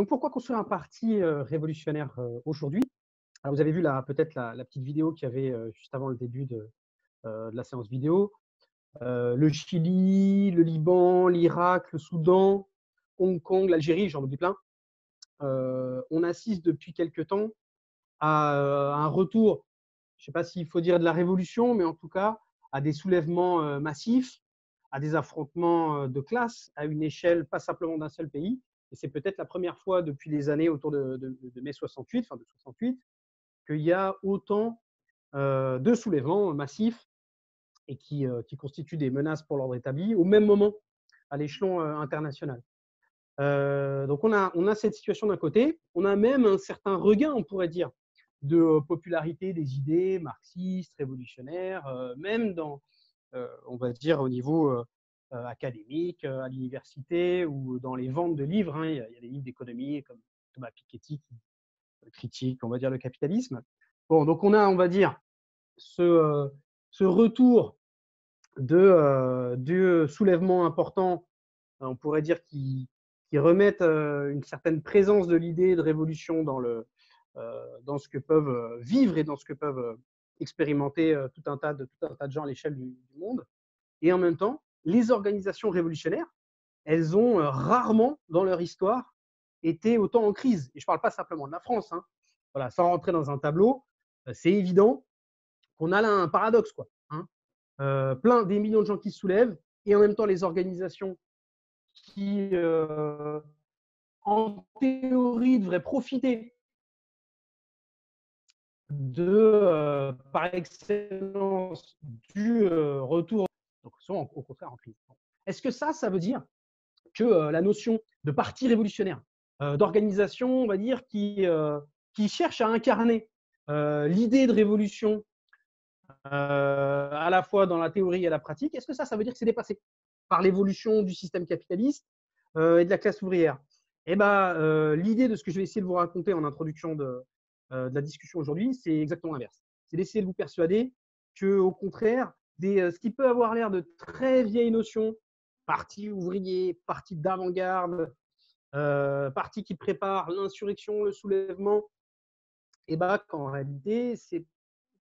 Donc pourquoi construire un parti révolutionnaire aujourd'hui? Alors vous avez vu peut-être la petite vidéo qu'il y avait juste avant le début de la séance vidéo. Le Chili, le Liban, l'Irak, le Soudan, Hong Kong, l'Algérie, j'en oublie plein. On assiste depuis quelque temps à un retour, je ne sais pas s'il faut dire de la révolution, mais en tout cas à des soulèvements massifs, à des affrontements de classe à une échelle pas simplement d'un seul pays. Et c'est peut-être la première fois depuis les années autour de mai 68, enfin de 68, qu'il y a autant de soulèvements massifs et qui constituent des menaces pour l'ordre établi au même moment à l'échelon international. Donc on a cette situation d'un côté, on a même un certain regain, on pourrait dire, de popularité des idées marxistes, révolutionnaires, même dans, on va dire, au niveau académique, à l'université ou dans les ventes de livres. Hein. Il y a des livres d'économie comme Thomas Piketty qui critique, on va dire, le capitalisme. Bon, donc on va dire, ce retour du soulèvement important, on pourrait dire, qui remettent une certaine présence de l'idée de révolution dans ce que peuvent vivre et dans ce que peuvent expérimenter tout un tas de gens à l'échelle du monde. Et en même temps, les organisations révolutionnaires, elles ont rarement, dans leur histoire, été autant en crise. Et je ne parle pas simplement de la France. Hein. Voilà, sans rentrer dans un tableau, c'est évident qu'on a là un paradoxe, quoi. Hein. Plein des millions de gens qui se soulèvent, et en même temps, les organisations qui, en théorie, devraient profiter par excellence du retour, donc sont au contraire en crise. Est-ce que ça veut dire que la notion de parti révolutionnaire, d'organisation, on va dire, qui cherche à incarner l'idée de révolution à la fois dans la théorie et la pratique, est-ce que ça veut dire que c'est dépassé par l'évolution du système capitaliste et de la classe ouvrière? Eh ben, l'idée de ce que je vais essayer de vous raconter en introduction de la discussion aujourd'hui, c'est exactement l'inverse. C'est d'essayer de vous persuader qu'au contraire, ce qui peut avoir l'air de très vieilles notions, parti ouvrier, parti d'avant-garde, parti qui prépare l'insurrection, le soulèvement, et ben, qu'en réalité, c'est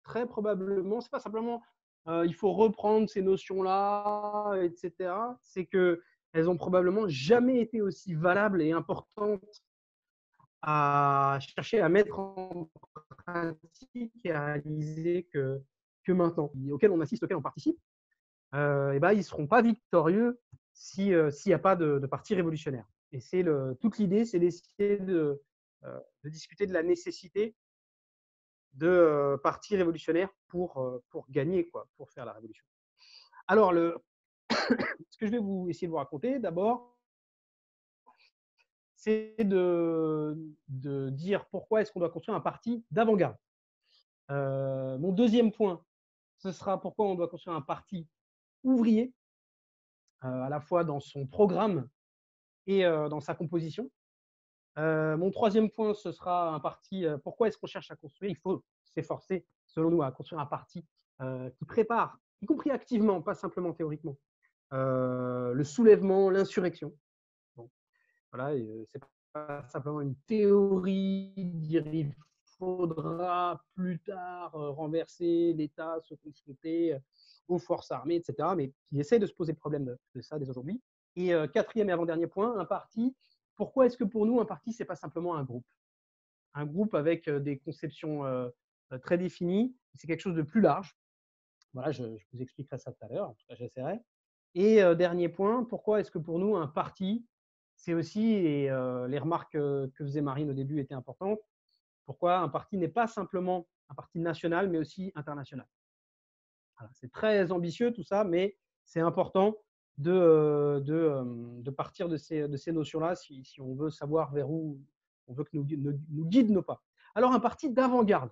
très probablement, c'est pas simplement il faut reprendre ces notions-là, etc. C'est qu'elles ont probablement jamais été aussi valables et importantes à chercher à mettre en pratique et à réaliser que maintenant, auxquels on assiste, auxquels on participe. Et ben, ils ne seront pas victorieux s'il n'y a pas de parti révolutionnaire. Et toute l'idée, c'est d'essayer de discuter de la nécessité de partis révolutionnaires pour gagner, quoi, pour faire la révolution. Alors, ce que je vais essayer de vous raconter d'abord, c'est de dire pourquoi est-ce qu'on doit construire un parti d'avant-garde. Mon deuxième point, ce sera pourquoi on doit construire un parti ouvrier, à la fois dans son programme et dans sa composition. Mon troisième point, ce sera un parti, pourquoi est-ce qu'on cherche à construire? Il faut s'efforcer, selon nous, à construire un parti qui prépare, y compris activement, pas simplement théoriquement, le soulèvement, l'insurrection. Bon, voilà, c'est pas simplement une théorie, dire il faudra plus tard renverser l'État, se confronter aux forces armées, etc., mais qui essaie de se poser le problème de ça dès aujourd'hui. Et quatrième et avant-dernier point, un parti. Pourquoi est-ce que pour nous, un parti, ce n'est pas simplement un groupe? Un groupe avec des conceptions très définies, c'est quelque chose de plus large. Voilà, je vous expliquerai ça tout à l'heure, en tout cas j'essaierai. Et dernier point, pourquoi est-ce que pour nous, un parti, c'est aussi, et les remarques que faisait Marine au début étaient importantes, pourquoi un parti n'est pas simplement un parti national, mais aussi international. Voilà, c'est très ambitieux tout ça, mais c'est important de partir de ces notions-là si on veut savoir vers où on veut que nous guident nos pas. Alors, un parti d'avant-garde,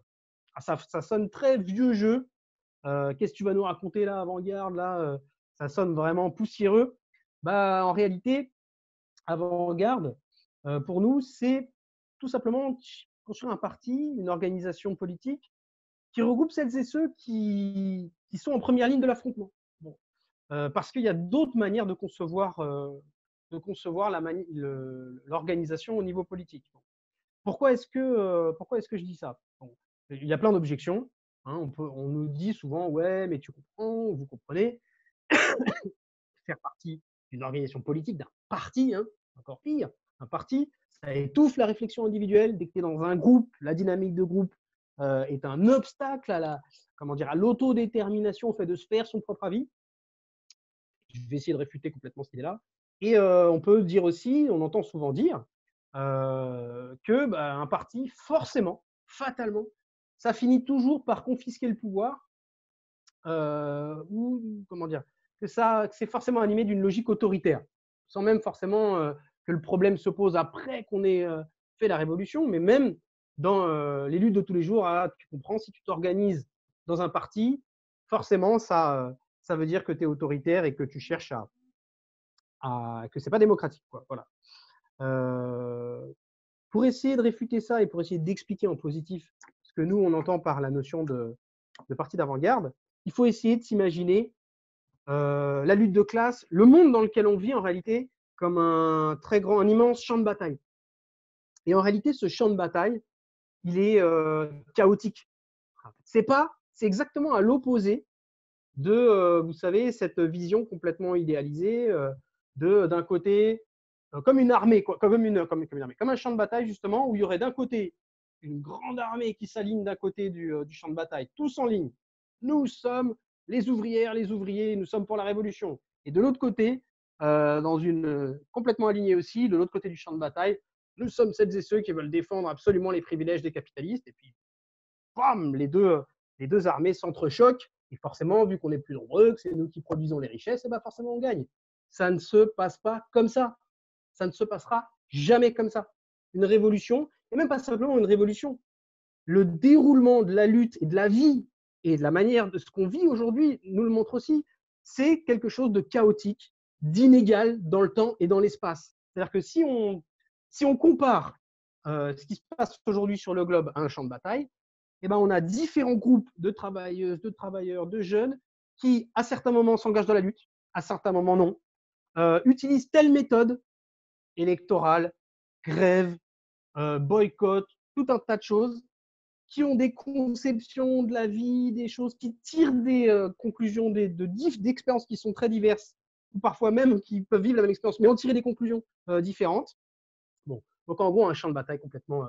ça sonne très vieux jeu. Qu'est-ce que tu vas nous raconter là, avant-garde là, ça sonne vraiment poussiéreux. Bah, en réalité, avant-garde, pour nous, c'est tout simplement construire un parti, une organisation politique qui regroupe celles et ceux qui sont en première ligne de l'affrontement. Bon. Parce qu'il y a d'autres manières de concevoir de concevoir l'organisation au niveau politique. Pourquoi est-ce que je dis ça? Bon, il y a plein d'objections. Hein, on nous dit souvent, ouais, mais tu comprends, vous comprenez, faire partie d'une organisation politique, d'un parti, hein, encore pire, un parti, ça étouffe la réflexion individuelle. Dès que tu es dans un groupe, la dynamique de groupe est un obstacle à l'autodétermination, au fait de se faire son propre avis. Je vais essayer de réfuter complètement cette idée-là. Et on peut dire aussi, on entend souvent dire que un parti, forcément, fatalement, ça finit toujours par confisquer le pouvoir ou comment dire, que c'est forcément animé d'une logique autoritaire, sans même forcément que le problème se pose après qu'on ait fait la révolution, mais même dans les luttes de tous les jours. Tu comprends, si tu t'organises dans un parti, forcément, ça veut dire que tu es autoritaire et que tu cherches que c'est pas démocratique, quoi. Voilà. Pour essayer de réfuter ça et pour essayer d'expliquer en positif ce que nous, on entend par la notion de parti d'avant-garde, il faut essayer de s'imaginer la lutte de classe, le monde dans lequel on vit en réalité, comme un immense champ de bataille. Et en réalité, ce champ de bataille, il est chaotique. C'est exactement à l'opposé de, vous savez, cette vision complètement idéalisée d'un côté, comme une armée, quoi, comme un champ de bataille justement, où il y aurait d'un côté une grande armée qui s'aligne d'un côté du champ de bataille, tous en ligne. Nous sommes les ouvrières, les ouvriers, nous sommes pour la révolution. Et de l'autre côté, complètement alignée aussi, de l'autre côté du champ de bataille, nous sommes celles et ceux qui veulent défendre absolument les privilèges des capitalistes. Et puis, bam, les deux armées s'entrechoquent. Et forcément, vu qu'on est plus nombreux, que c'est nous qui produisons les richesses, et ben forcément, on gagne. Ça ne se passe pas comme ça. Ça ne se passera jamais comme ça. Une révolution, et même pas simplement une révolution, le déroulement de la lutte et de la vie et de la manière de ce qu'on vit aujourd'hui nous le montre aussi, c'est quelque chose de chaotique, d'inégal dans le temps et dans l'espace. C'est-à-dire que si on compare ce qui se passe aujourd'hui sur le globe à un champ de bataille, eh ben, on a différents groupes de travailleuses, de travailleurs, de jeunes qui, à certains moments, s'engagent dans la lutte, à certains moments, non, utilisent telle méthode électorale, grève, boycott, tout un tas de choses, qui ont des conceptions de la vie, des choses qui tirent des conclusions d'expériences qui sont très diverses, ou parfois même qui peuvent vivre la même expérience, mais en tirer des conclusions différentes. Bon, donc en gros, un champ de bataille complètement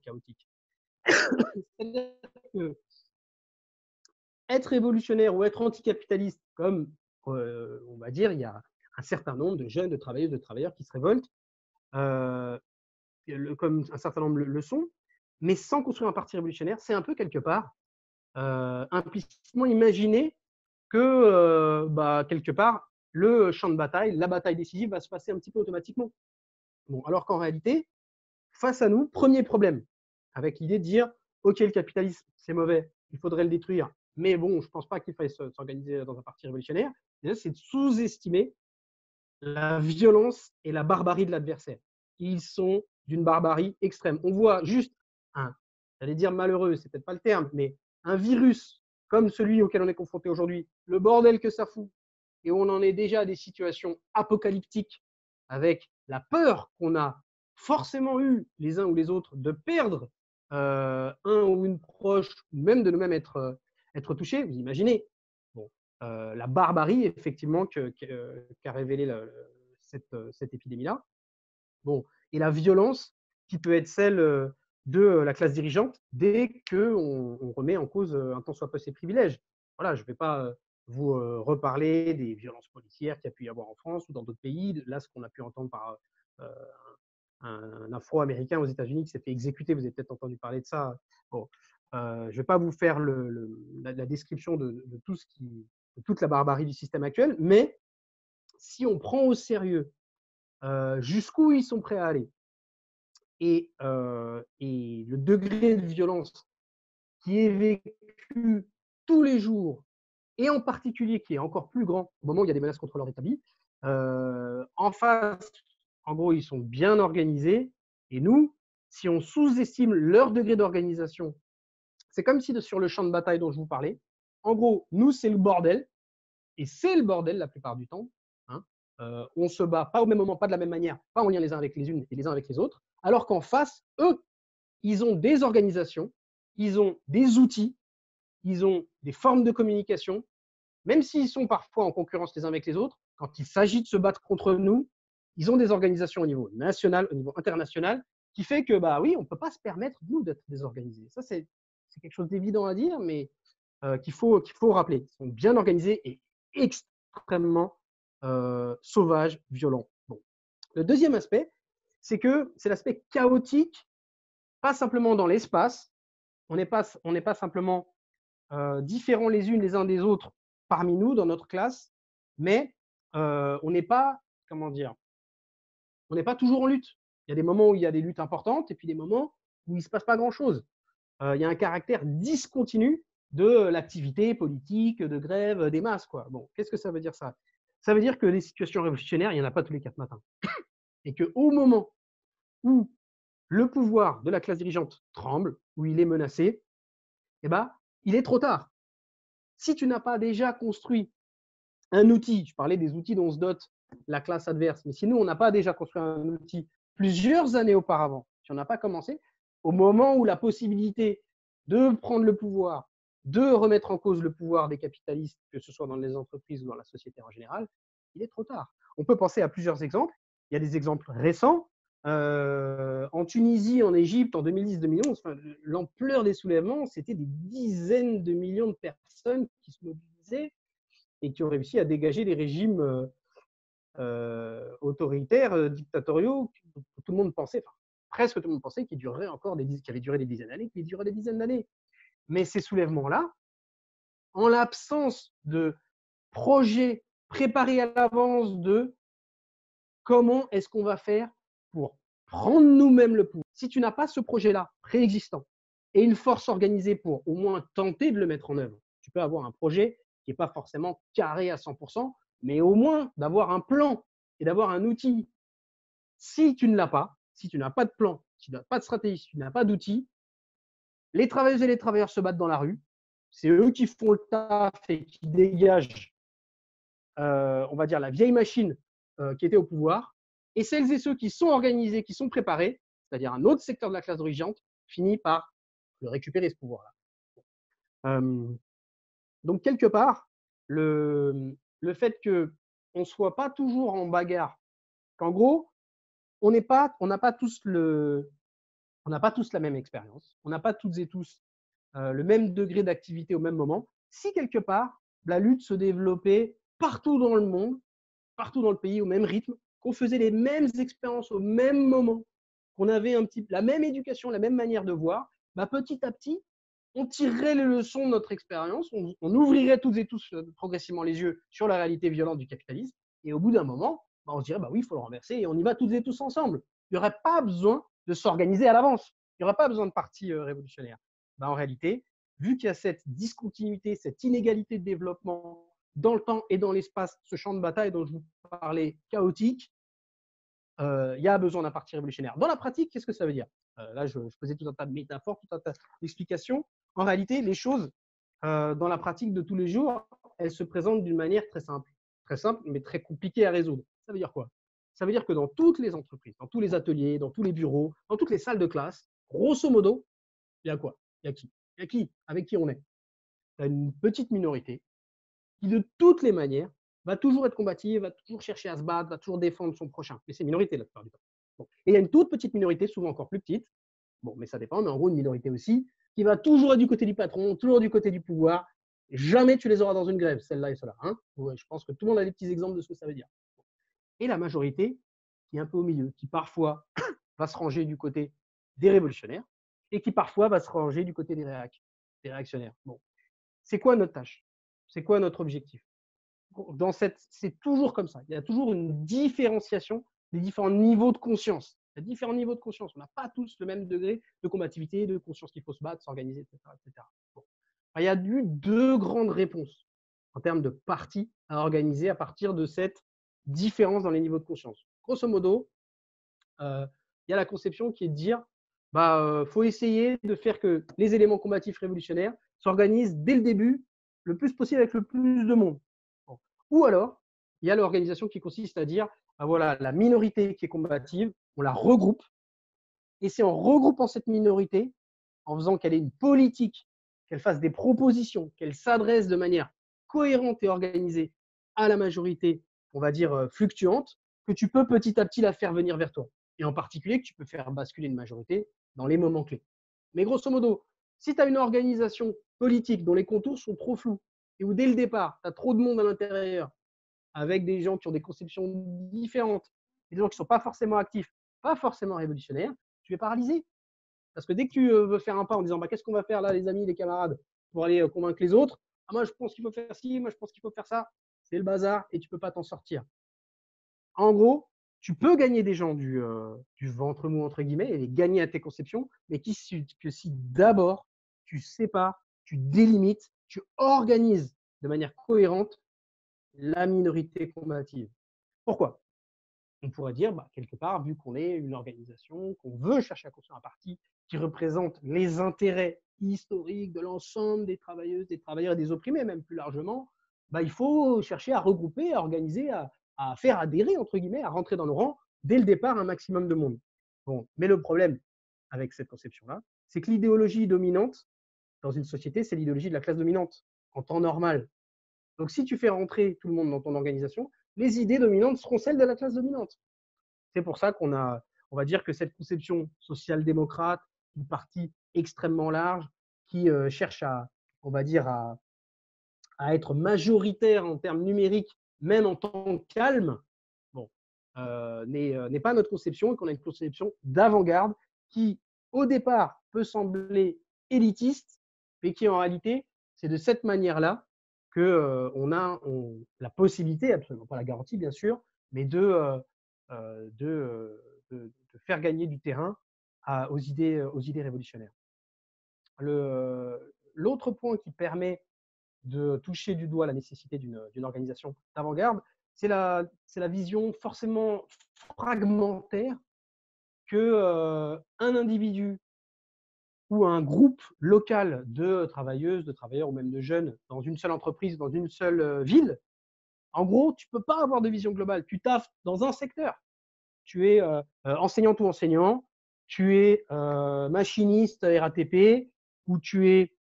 chaotique. C'est-à-dire que être révolutionnaire ou être anticapitaliste, comme on va dire, il y a un certain nombre de jeunes, de travailleuses, de travailleurs qui se révoltent, comme un certain nombre le sont, mais sans construire un parti révolutionnaire, c'est un peu quelque part implicitement imaginer que quelque part, le champ de bataille, la bataille décisive va se passer un petit peu automatiquement. Bon, alors qu'en réalité, face à nous, premier problème, avec l'idée de dire, OK, le capitalisme, c'est mauvais, il faudrait le détruire, mais bon, je ne pense pas qu'il faille s'organiser dans un parti révolutionnaire. Déjà, c'est de sous-estimer la violence et la barbarie de l'adversaire. Ils sont d'une barbarie extrême. On voit juste j'allais dire malheureux, c'est peut-être pas le terme, mais un virus comme celui auquel on est confronté aujourd'hui, le bordel que ça fout, et où on en est déjà à des situations apocalyptiques avec la peur qu'on a forcément eu les uns ou les autres de perdre un ou une proche, ou même de nous-mêmes être touchés. Vous imaginez la barbarie, effectivement, qu'a révélé cette épidémie-là. Bon, et la violence qui peut être celle de la classe dirigeante dès qu'on remet en cause un tant soit peu ses privilèges. Voilà, je ne vais pas vous reparler des violences policières qu'il y a pu y avoir en France ou dans d'autres pays. Là, ce qu'on a pu entendre par un Afro-Américain aux États-Unis qui s'est fait exécuter, vous avez peut-être entendu parler de ça. Bon, je ne vais pas vous faire la description de toute la barbarie du système actuel, mais si on prend au sérieux jusqu'où ils sont prêts à aller et le degré de violence qui est vécu tous les jours, et en particulier qui est encore plus grand au moment où il y a des menaces contre l'ordre établi, en face, en gros, ils sont bien organisés, et nous, si on sous-estime leur degré d'organisation, c'est comme si sur le champ de bataille dont je vous parlais, en gros, nous, c'est le bordel, et c'est le bordel la plupart du temps, hein, on se bat pas au même moment, pas de la même manière, pas en lien les uns avec les unes et les uns avec les autres, alors qu'en face, eux, ils ont des organisations, ils ont des outils, ils ont des formes de communication, même s'ils sont parfois en concurrence les uns avec les autres, quand il s'agit de se battre contre nous, ils ont des organisations au niveau national, au niveau international, qui fait que, bah oui, on ne peut pas se permettre, nous, d'être désorganisés. Ça, c'est quelque chose d'évident à dire, mais qu'il faut rappeler. Ils sont bien organisés et extrêmement sauvages, violents. Bon. Le deuxième aspect, c'est que c'est l'aspect chaotique, pas simplement dans l'espace. On n'est pas simplement différents les unes les uns des autres parmi nous dans notre classe, mais on n'est pas, comment dire, on n'est pas toujours en lutte. Il y a des moments où il y a des luttes importantes et puis des moments où il ne se passe pas grand-chose. Il y a un caractère discontinu de l'activité politique, de grève des masses, quoi. Bon, qu'est-ce que ça veut dire ça? Ça veut dire que les situations révolutionnaires, il n'y en a pas tous les 4 matins. Et qu'au moment où le pouvoir de la classe dirigeante tremble, où il est menacé, eh ben, il est trop tard. Si tu n'as pas déjà construit un outil, je parlais des outils dont se dote la classe adverse, mais si nous, on n'a pas déjà construit un outil plusieurs années auparavant, si on n'a pas commencé, au moment où la possibilité de prendre le pouvoir, de remettre en cause le pouvoir des capitalistes, que ce soit dans les entreprises ou dans la société en général, il est trop tard. On peut penser à plusieurs exemples. Il y a des exemples récents. En Tunisie, en Égypte, en 2010-2011, enfin, l'ampleur des soulèvements, c'était des dizaines de millions de personnes qui se mobilisaient et qui ont réussi à dégager des régimes autoritaires, dictatoriaux, que tout le monde pensait, enfin, presque tout le monde pensait, qu'ils avaient duré des dizaines d'années, qu'ils dureraient des dizaines d'années. Mais ces soulèvements-là, en l'absence de projets préparés à l'avance de comment est-ce qu'on va faire pour prendre nous-mêmes le pouvoir. Si tu n'as pas ce projet-là préexistant et une force organisée pour au moins tenter de le mettre en œuvre, tu peux avoir un projet qui n'est pas forcément carré à 100%, mais au moins d'avoir un plan et d'avoir un outil. Si tu ne l'as pas, si tu n'as pas de plan, si tu n'as pas de stratégie, si tu n'as pas d'outils, les travailleuses et les travailleurs se battent dans la rue. C'est eux qui font le taf et qui dégagent, on va dire, la vieille machine qui était au pouvoir. Et celles et ceux qui sont organisés, qui sont préparés, c'est-à-dire un autre secteur de la classe dirigeante, finit par le récupérer, ce pouvoir-là. Donc, quelque part, le fait qu'on ne soit pas toujours en bagarre, qu'en gros, on n'a pas tous la même expérience, on n'a pas toutes et tous le même degré d'activité au même moment. Si quelque part, la lutte se développait partout dans le monde, partout dans le pays, au même rythme, qu'on faisait les mêmes expériences au même moment, qu'on avait la même éducation, la même manière de voir, bah, petit à petit, on tirerait les leçons de notre expérience, on ouvrirait toutes et tous progressivement les yeux sur la réalité violente du capitalisme, et au bout d'un moment, bah, on se dirait, bah oui, il faut le renverser, et on y va toutes et tous ensemble. Il n'y aurait pas besoin de s'organiser à l'avance. Il n'y aurait pas besoin de partis révolutionnaires. Bah, en réalité, vu qu'il y a cette discontinuité, cette inégalité de développement dans le temps et dans l'espace, ce champ de bataille dont je vous parlais, chaotique, il y a besoin d'un parti révolutionnaire. Dans la pratique, qu'est-ce que ça veut dire? Là, je faisais tout un tas de métaphores, tout un tas d'explications. En réalité, les choses, dans la pratique de tous les jours, elles se présentent d'une manière très simple, mais très compliquée à résoudre. Ça veut dire quoi? Ça veut dire que dans toutes les entreprises, dans tous les ateliers, dans tous les bureaux, dans toutes les salles de classe, grosso modo, il y a quoi? Il y a qui? Il y a qui? Avec qui on est? Il y a une petite minorité qui, de toutes les manières, va toujours être combative, va toujours chercher à se battre, va toujours défendre son prochain. Mais c'est une minorité la plupart du temps. Bon. Et il y a une toute petite minorité, souvent encore plus petite, bon, mais ça dépend, mais en gros une minorité aussi, qui va toujours être du côté du patron, toujours du côté du pouvoir. Jamais tu les auras dans une grève, celle-là et celle-là. Hein, ouais, je pense que tout le monde a des petits exemples de ce que ça veut dire. Et la majorité qui est un peu au milieu, qui parfois va se ranger du côté des révolutionnaires et qui parfois va se ranger du côté des réactionnaires. Bon. C'est quoi notre tâche? C'est quoi notre objectif? C'est toujours comme ça. Il y a toujours une différenciation des différents niveaux de conscience. Il y a différents niveaux de conscience. On n'a pas tous le même degré de combativité, de conscience qu'il faut se battre, s'organiser, etc. etc. Bon. Il y a eu deux grandes réponses en termes de partis à organiser à partir de cette différence dans les niveaux de conscience. Grosso modo, il y a la conception qui est de dire faut essayer de faire que les éléments combatifs révolutionnaires s'organisent dès le début le plus possible avec le plus de monde. Bon. Ou alors, il y a l'organisation qui consiste à dire, ah, voilà, la minorité qui est combative, on la regroupe. Et c'est en regroupant cette minorité, en faisant qu'elle ait une politique, qu'elle fasse des propositions, qu'elle s'adresse de manière cohérente et organisée à la majorité, on va dire fluctuante, que tu peux petit à petit la faire venir vers toi. Et en particulier, que tu peux faire basculer une majorité dans les moments clés. Mais grosso modo, si tu as une organisation politique dont les contours sont trop flous et où dès le départ, tu as trop de monde à l'intérieur, avec des gens qui ont des conceptions différentes, et des gens qui ne sont pas forcément actifs, pas forcément révolutionnaires, tu es paralysé. Parce que dès que tu veux faire un pas en disant bah, qu'est-ce qu'on va faire là, les amis, les camarades, pour aller convaincre les autres, ah, moi je pense qu'il faut faire ci, moi je pense qu'il faut faire ça, c'est le bazar et tu ne peux pas t'en sortir. En gros, tu peux gagner des gens du ventre mou, entre guillemets, et les gagner à tes conceptions, mais que si d'abord tu sépares, tu délimites, tu organises de manière cohérente la minorité combative. Pourquoi? On pourrait dire, bah, quelque part, vu qu'on est une organisation, qu'on veut chercher à construire un parti qui représente les intérêts historiques de l'ensemble des travailleuses, des travailleurs et des opprimés, même plus largement, bah, il faut chercher à regrouper, à organiser, à faire adhérer, entre guillemets, à rentrer dans le rang dès le départ un maximum de monde. Bon, mais le problème avec cette conception-là, c'est que l'idéologie dominante dans une société, c'est l'idéologie de la classe dominante, en temps normal. Donc, si tu fais rentrer tout le monde dans ton organisation, les idées dominantes seront celles de la classe dominante. C'est pour ça qu'on a, on va dire que cette conception social-démocrate, du parti extrêmement large, qui cherche à, on va dire, à être majoritaire en termes numériques, même en temps calme, bon, n'est pas notre conception et qu'on a une conception d'avant-garde qui, au départ, peut sembler élitiste, mais qui en réalité, c'est de cette manière-là qu'on a la possibilité, absolument pas la garantie bien sûr, mais de faire gagner du terrain aux idées révolutionnaires. L'autre point qui permet de toucher du doigt la nécessité d'une organisation d'avant-garde, c'est la vision forcément fragmentaire qu'un individu ou un groupe local de travailleuses, de travailleurs ou même de jeunes dans une seule entreprise, dans une seule ville, en gros, tu ne peux pas avoir de vision globale. Tu taffes dans un secteur. Tu es enseignante ou enseignant, tu es machiniste RATP, ou tu es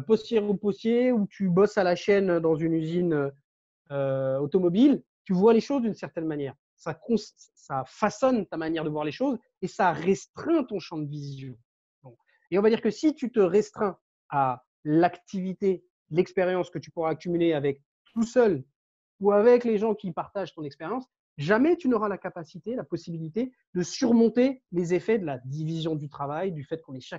postière ou postier, ou tu bosses à la chaîne dans une usine automobile, tu vois les choses d'une certaine manière. Ça façonne ta manière de voir les choses et ça restreint ton champ de vision. Bon. Et on va dire que si tu te restreins à l'activité, l'expérience que tu pourras accumuler avec tout seul ou avec les gens qui partagent ton expérience, jamais tu n'auras la capacité, la possibilité de surmonter les effets de la division du travail, du fait qu'on est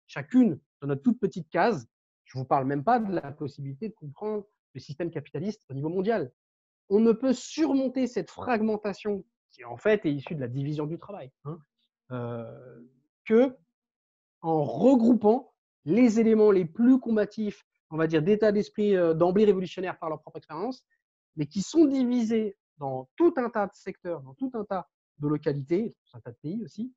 chacune dans notre toute petite case. Je ne vous parle même pas de la possibilité de comprendre le système capitaliste au niveau mondial. On ne peut surmonter cette fragmentation qui en fait est issue de la division du travail, que en regroupant les éléments les plus combatifs, on va dire d'état d'esprit d'emblée révolutionnaire par leur propre expérience, mais qui sont divisés dans tout un tas de secteurs, dans tout un tas de localités, dans un tas de pays aussi,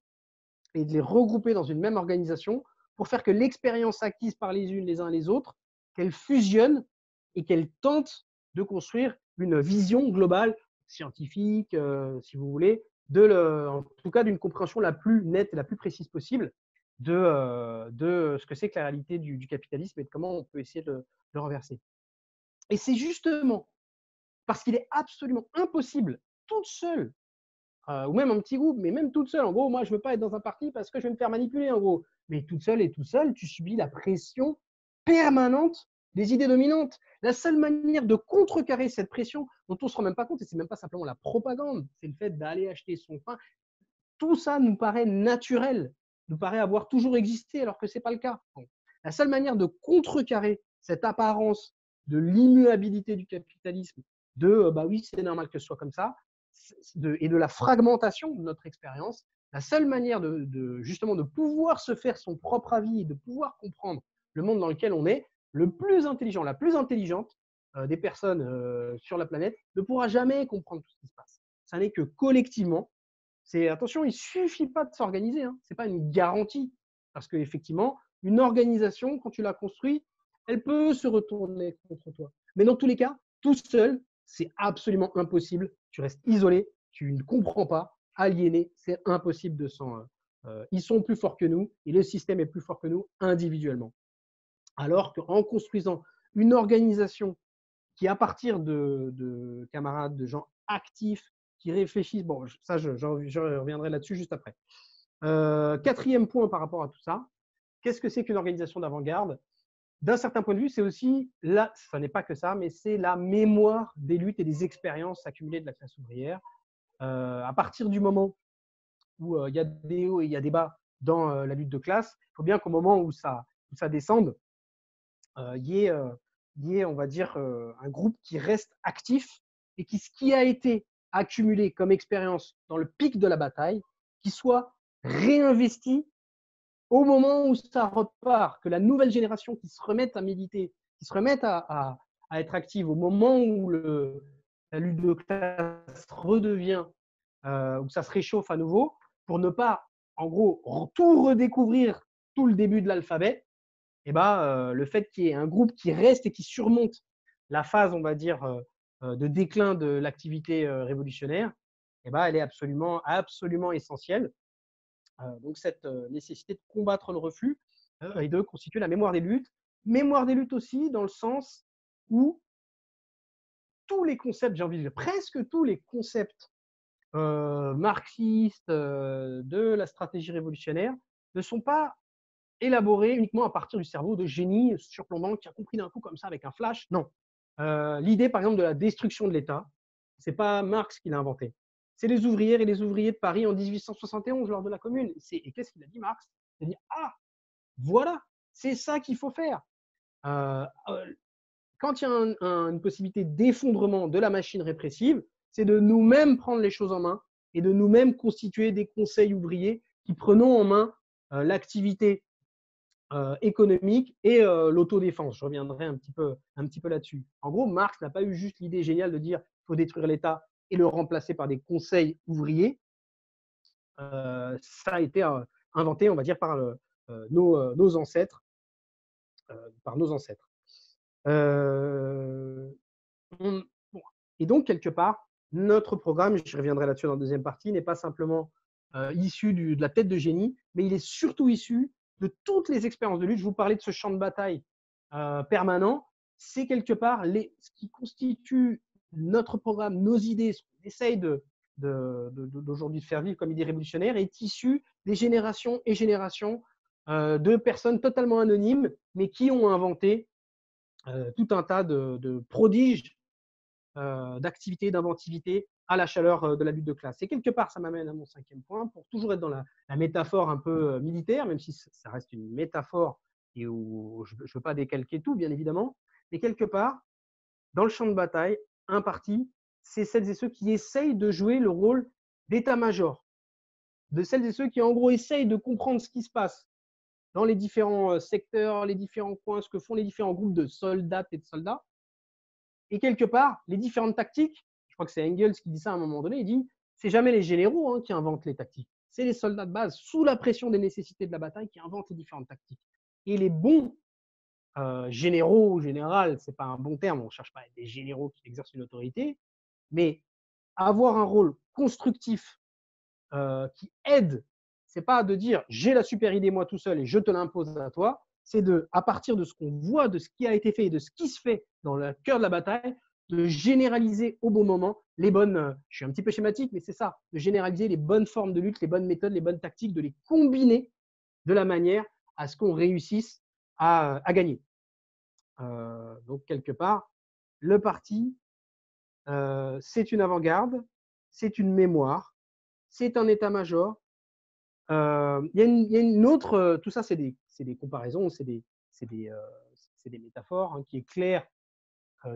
et de les regrouper dans une même organisation pour faire que l'expérience acquise par les unes, les uns et les autres, qu'elle fusionne et qu'elle tente de construire une vision globale, scientifique, si vous voulez, en tout cas d'une compréhension la plus nette et la plus précise possible de ce que c'est que la réalité du capitalisme et de comment on peut essayer de le renverser. Et c'est justement parce qu'il est absolument impossible, toute seule, ou même un petit groupe, mais même toute seule. En gros, moi, je ne veux pas être dans un parti parce que je vais me faire manipuler, en gros. Mais toute seule et tout seul, tu subis la pression permanente des idées dominantes. La seule manière de contrecarrer cette pression, dont on ne se rend même pas compte, et ce n'est même pas simplement la propagande, c'est le fait d'aller acheter son pain. Tout ça nous paraît naturel, nous paraît avoir toujours existé, alors que ce n'est pas le cas. Bon. La seule manière de contrecarrer cette apparence de l'immuabilité du capitalisme, de bah oui, c'est normal que ce soit comme ça, et de la fragmentation de notre expérience, la seule manière justement de pouvoir se faire son propre avis, de pouvoir comprendre le monde dans lequel on est, le plus intelligent, la plus intelligente des personnes sur la planète ne pourra jamais comprendre tout ce qui se passe. Ça n'est que collectivement. Attention, il ne suffit pas de s'organiser, hein. Ce n'est pas une garantie. Parce qu'effectivement, une organisation, quand tu la construis, elle peut se retourner contre toi. Mais dans tous les cas, tout seul, c'est absolument impossible. Tu restes isolé, tu ne comprends pas, aliéné, c'est impossible de s'en… ils sont plus forts que nous et le système est plus fort que nous individuellement. Alors qu'en construisant une organisation qui, à partir de camarades, de gens actifs, qui réfléchissent, bon, ça, je reviendrai là-dessus juste après. Quatrième point par rapport à tout ça, qu'est-ce que c'est qu'une organisation d'avant-garde? D'un certain point de vue, c'est aussi, là, ça n'est pas que ça, mais c'est la mémoire des luttes et des expériences accumulées de la classe ouvrière. À partir du moment où il y a des hauts et il y a des bas dans la lutte de classe, il faut bien qu'au moment où ça descende, il y ait, on va dire, un groupe qui reste actif et ce qui a été accumulé comme expérience dans le pic de la bataille, qui soit réinvesti au moment où ça repart, que la nouvelle génération qui se remette à militer, qui se remette à être active au moment où la lutte de classe redevient, où ça se réchauffe à nouveau, pour ne pas, en gros, tout redécouvrir, tout le début de l'alphabet. Et le fait qu'il y ait un groupe qui reste et qui surmonte la phase, on va dire, de déclin de l'activité révolutionnaire, elle est absolument, absolument essentielle. Donc, cette nécessité de combattre le reflux et de constituer la mémoire des luttes. Mémoire des luttes aussi dans le sens où tous les concepts, j'ai envie de dire, presque tous les concepts marxistes de la stratégie révolutionnaire ne sont pas élaborés uniquement à partir du cerveau de génie surplombant qui a compris d'un coup comme ça avec un flash. Non. L'idée, par exemple, de la destruction de l'État, ce n'est pas Marx qui l'a inventé. C'est les ouvrières et les ouvriers de Paris en 1871 lors de la Commune. Et qu'est-ce qu'il a dit, Marx? Il a dit, ah, voilà, c'est ça qu'il faut faire. Quand il y a une possibilité d'effondrement de la machine répressive, c'est de nous-mêmes prendre les choses en main et de nous-mêmes constituer des conseils ouvriers qui prenons en main l'activité économique et l'autodéfense. Je reviendrai un petit peu là-dessus. En gros, Marx n'a pas eu juste l'idée géniale de dire qu'il faut détruire l'État et le remplacer par des conseils ouvriers. Ça a été inventé, on va dire, par nos ancêtres. Bon. Et donc, quelque part, notre programme, je reviendrai là-dessus dans la deuxième partie, n'est pas simplement issu de la tête de génie, mais il est surtout issu de toutes les expériences de lutte. Je vous parlais de ce champ de bataille permanent. C'est quelque part ce qui constitue notre programme, nos idées, ce qu'on essaye d'aujourd'hui de faire vivre comme idée révolutionnaire, est issu des générations et générations de personnes totalement anonymes, mais qui ont inventé tout un tas de prodiges d'activité, d'inventivité à la chaleur de la lutte de classe. Et quelque part, ça m'amène à mon cinquième point, pour toujours être dans la métaphore un peu militaire, même si ça reste une métaphore et où je ne veux pas décalquer tout, bien évidemment. Mais quelque part, dans le champ de bataille, un parti, c'est celles et ceux qui essayent de jouer le rôle d'état-major, de celles et ceux qui, en gros, essayent de comprendre ce qui se passe dans les différents secteurs, les différents coins, ce que font les différents groupes de soldats et de soldats. Et quelque part, les différentes tactiques, je crois que c'est Engels qui dit ça à un moment donné, il dit c'est jamais les généraux qui inventent les tactiques, c'est les soldats de base, sous la pression des nécessités de la bataille, qui inventent les différentes tactiques. Et les bons généraux ou générales, ce n'est pas un bon terme, on ne cherche pas à être des généraux qui exercent une autorité, mais avoir un rôle constructif qui aide, ce n'est pas de dire j'ai la super idée moi tout seul et je te l'impose à toi, c'est à partir de ce qu'on voit, de ce qui a été fait et de ce qui se fait dans le cœur de la bataille, de généraliser au bon moment les bonnes, je suis un petit peu schématique, mais c'est ça, de généraliser les bonnes formes de lutte, les bonnes méthodes, les bonnes tactiques, de les combiner de la manière à ce qu'on réussisse à gagner. Donc, quelque part, le parti, c'est une avant-garde, c'est une mémoire, c'est un état-major. Il y a une autre, tout ça, c'est des comparaisons, c'est des métaphores qui éclairent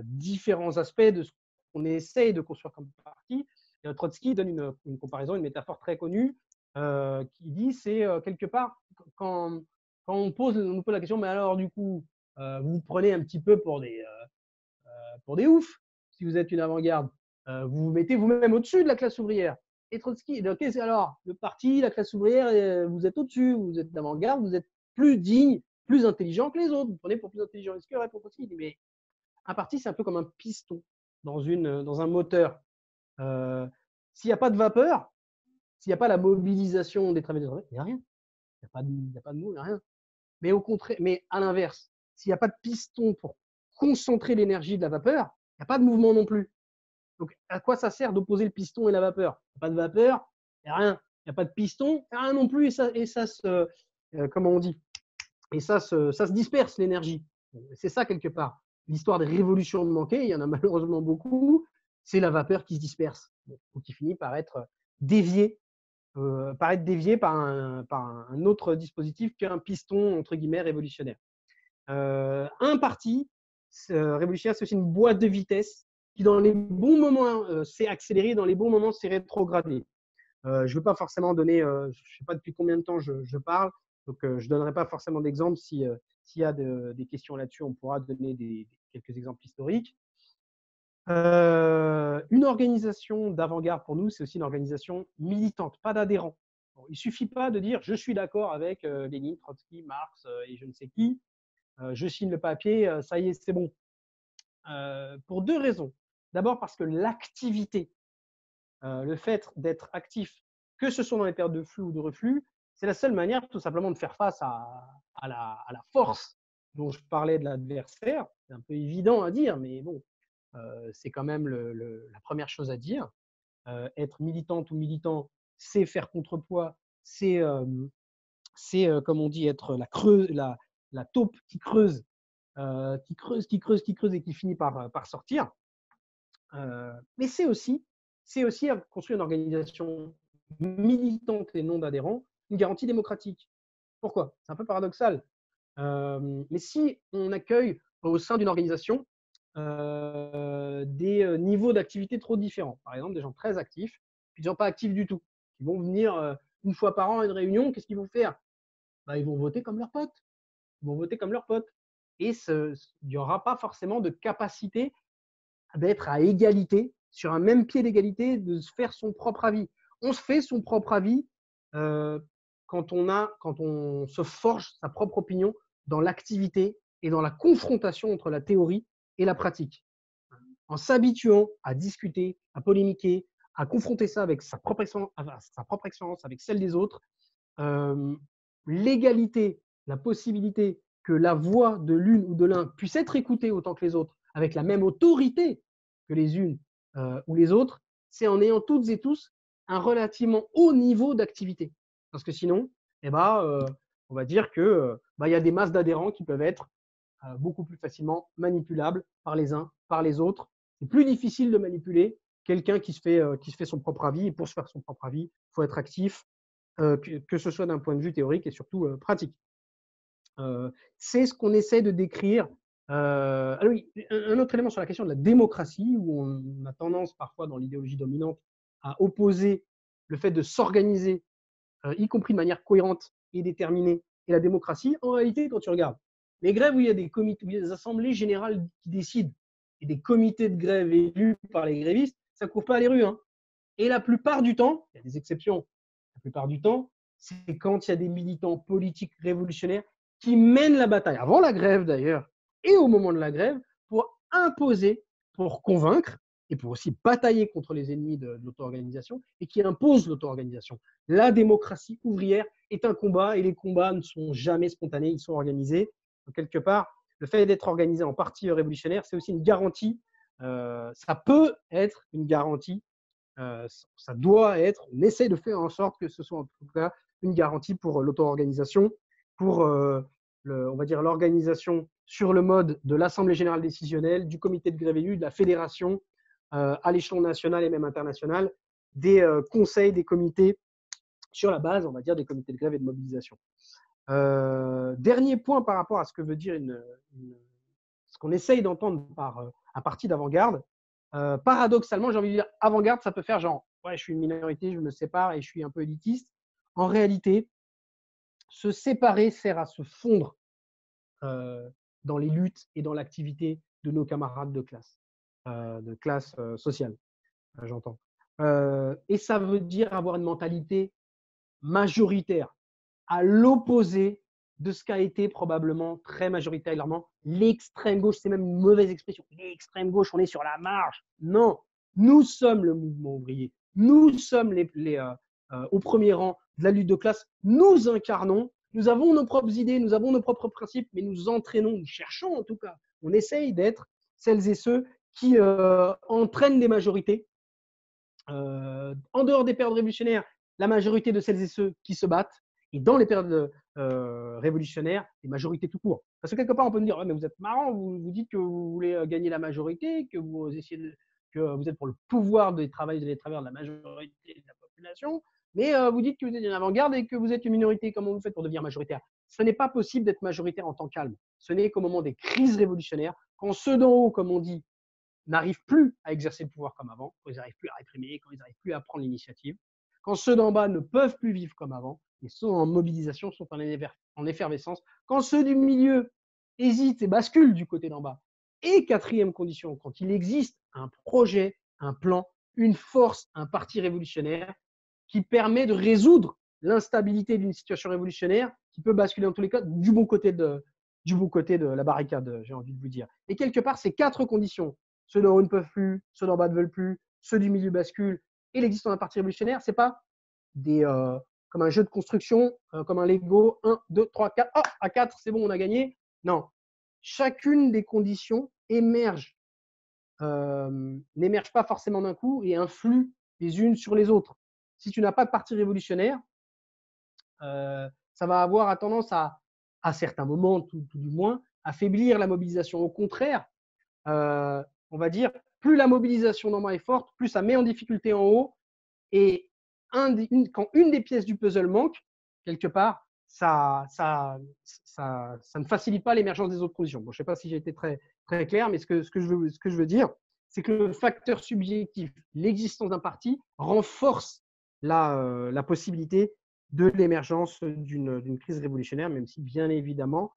différents aspects de ce qu'on essaye de construire comme parti. Et Trotsky donne une comparaison, une métaphore très connue qui dit c'est quelque part quand on nous pose la question, mais alors du coup, vous vous prenez un petit peu pour des oufs si vous êtes une avant-garde. Vous vous mettez vous-même au-dessus de la classe ouvrière. Et Trotsky, alors, le parti, la classe ouvrière, vous êtes au-dessus, vous êtes d'avant-garde, vous êtes plus digne, plus intelligent que les autres. Vous prenez pour plus intelligent. Est-ce que répond Trotsky? Il dit, mais un parti, c'est un peu comme un piston. dans un moteur, s'il n'y a pas de vapeur, s'il n'y a pas la mobilisation des travailleurs, il n'y a rien. Il n'y a pas de mot, il n'y a rien. Mais au contraire, mais à l'inverse, s'il n'y a pas de piston pour concentrer l'énergie de la vapeur, il n'y a pas de mouvement non plus. Donc, à quoi ça sert d'opposer le piston et la vapeur? Il n'y a pas de vapeur, il n'y a rien. Il n'y a pas de piston, il n'y a rien non plus. Et ça se, comment on dit? Et ça se disperse, l'énergie. C'est ça, quelque part. L'histoire des révolutions de manquer, il y en a malheureusement beaucoup, c'est la vapeur qui se disperse, ou qui finit par être déviée par un autre dispositif qu'un piston, entre guillemets, révolutionnaire. Un parti révolutionnaire, c'est aussi une boîte de vitesse qui, dans les bons moments, s'est accélérée, dans les bons moments, s'est rétrogradée. Je ne veux pas forcément donner, je ne sais pas depuis combien de temps je parle, donc je ne donnerai pas forcément d'exemples. S'il y a des questions là-dessus, on pourra donner quelques exemples historiques. Une organisation d'avant-garde, pour nous, c'est aussi une organisation militante, pas d'adhérents. Bon, il ne suffit pas de dire « je suis d'accord avec Lénine, Trotsky, Marx et je ne sais qui, je signe le papier, ça y est, c'est bon ». Pour deux raisons. D'abord parce que l'activité, le fait d'être actif, que ce soit dans les périodes de flux ou de reflux, c'est la seule manière tout simplement de faire face à la force dont je parlais de l'adversaire. C'est un peu évident à dire, mais bon, c'est quand même la première chose à dire. Être militante ou militant, c'est faire contrepoids, c'est, comme on dit, être la taupe qui creuse, et qui finit par sortir. Mais c'est aussi construire une organisation militante et non d'adhérents, une garantie démocratique. Pourquoi? C'est un peu paradoxal. Mais si on accueille au sein d'une organisation des niveaux d'activité trop différents, par exemple des gens très actifs, puis des gens pas actifs du tout, qui vont venir une fois par an à une réunion, qu'est-ce qu'ils vont faire? Bah, ils vont voter comme leurs potes. Ils vont voter comme leurs potes. Et il n'y aura pas forcément de capacité d'être à égalité, sur un même pied d'égalité, de se faire son propre avis. On se fait son propre avis quand on se forge sa propre opinion dans l'activité et dans la confrontation entre la théorie et la pratique. En s'habituant à discuter, à polémiquer, à confronter ça avec sa propre expérience, avec celle des autres, l'égalité, la possibilité que la voix de l'une ou de l'un puisse être écoutée autant que les autres, avec la même autorité que les unes ou les autres, c'est en ayant toutes et tous un relativement haut niveau d'activité. Parce que sinon, on va dire que y a des masses d'adhérents qui peuvent être beaucoup plus facilement manipulables par les uns, par les autres. C'est plus difficile de manipuler quelqu'un qui se fait son propre avis. Et pour se faire son propre avis, il faut être actif, que ce soit d'un point de vue théorique et surtout pratique. C'est ce qu'on essaie de décrire. Alors oui, un autre élément sur la question de la démocratie, où on a tendance parfois dans l'idéologie dominante à opposer le fait de s'organiser, y compris de manière cohérente et déterminée, et la démocratie. En réalité, quand tu regardes les grèves où il y a des comités, où il y a des assemblées générales qui décident, et des comités de grève élus par les grévistes, ça ne court pas les rues. Hein. Et la plupart du temps, il y a des exceptions, la plupart du temps, c'est quand il y a des militants politiques révolutionnaires qui mènent la bataille, avant la grève d'ailleurs, et au moment de la grève, pour imposer, pour convaincre, et pour aussi batailler contre les ennemis de l'auto-organisation, et qui imposent l'auto-organisation. La démocratie ouvrière est un combat, et les combats ne sont jamais spontanés, ils sont organisés. Donc, quelque part, le fait d'être organisé en parti révolutionnaire, c'est aussi une garantie, ça peut être une garantie, ça doit être, on essaie de faire en sorte que ce soit en tout cas une garantie pour l'auto-organisation, pour on va dire l'organisation sur le mode de l'Assemblée générale décisionnelle, du comité de grève élu, de la fédération à l'échelon national et même international, des conseils, des comités sur la base, on va dire, des comités de grève et de mobilisation. Dernier point par rapport à ce que veut dire ce qu'on essaye d'entendre par un parti d'avant-garde. Paradoxalement, j'ai envie de dire avant-garde, ça peut faire genre ouais, je suis une minorité, je me sépare et je suis un peu élitiste. En réalité, se séparer sert à se fondre dans les luttes et dans l'activité de nos camarades de classe sociale, j'entends. Et ça veut dire avoir une mentalité majoritaire, à l'opposé de ce qu'a été probablement très majoritairement l'extrême gauche, c'est même une mauvaise expression. L'extrême gauche, on est sur la marge. Non, nous sommes le mouvement ouvrier. Nous sommes au premier rang de la lutte de classe. Nous incarnons, nous avons nos propres idées, nous avons nos propres principes, mais nous entraînons, nous cherchons en tout cas, on essaye d'être celles et ceux qui entraînent des majorités. En dehors des périodes révolutionnaires, la majorité de celles et ceux qui se battent, et dans les périodes révolutionnaires, les majorités tout court. Parce que quelque part, on peut me dire, ouais, mais vous êtes marrant, vous dites que vous voulez gagner la majorité, que vous que vous êtes pour le pouvoir des travailleurs et des travailleurs de la majorité de la population, mais vous dites que vous êtes une avant-garde et que vous êtes une minorité. Comment vous faites pour devenir majoritaire? Ce n'est pas possible d'être majoritaire en temps calme. Ce n'est qu'au moment des crises révolutionnaires, quand ceux d'en haut, comme on dit, n'arrivent plus à exercer le pouvoir comme avant, quand ils n'arrivent plus à réprimer, quand ils n'arrivent plus à prendre l'initiative, quand ceux d'en bas ne peuvent plus vivre comme avant, ils sont en mobilisation, sont en effervescence, quand ceux du milieu hésitent et basculent du côté d'en bas. Et quatrième condition, quand il existe un projet, un plan, une force, un parti révolutionnaire qui permet de résoudre l'instabilité d'une situation révolutionnaire qui peut basculer dans tous les cas du bon côté de la barricade, j'ai envie de vous dire. Et quelque part, ces quatre conditions, ceux d'en haut ne peuvent plus, ceux d'en bas ne veulent plus, ceux du milieu basculent et l'existence d'un parti révolutionnaire, ce n'est pas comme un jeu de construction, comme un Lego, 1, 2, 3, 4, oh, à 4, c'est bon, on a gagné. Non. Chacune des conditions n'émerge pas forcément d'un coup et influe les unes sur les autres. Si tu n'as pas de parti révolutionnaire, ça va avoir tendance à certains moments, tout du moins, affaiblir la mobilisation. Au contraire, on va dire, plus la mobilisation d'en bas est forte, plus ça met en difficulté en haut. Et quand une des pièces du puzzle manque, quelque part, ça ne facilite pas l'émergence des autres conditions. Bon, je ne sais pas si j'ai été très, très clair, mais ce que je veux dire, c'est que le facteur subjectif, l'existence d'un parti, renforce la possibilité de l'émergence d'une crise révolutionnaire, même si, bien évidemment,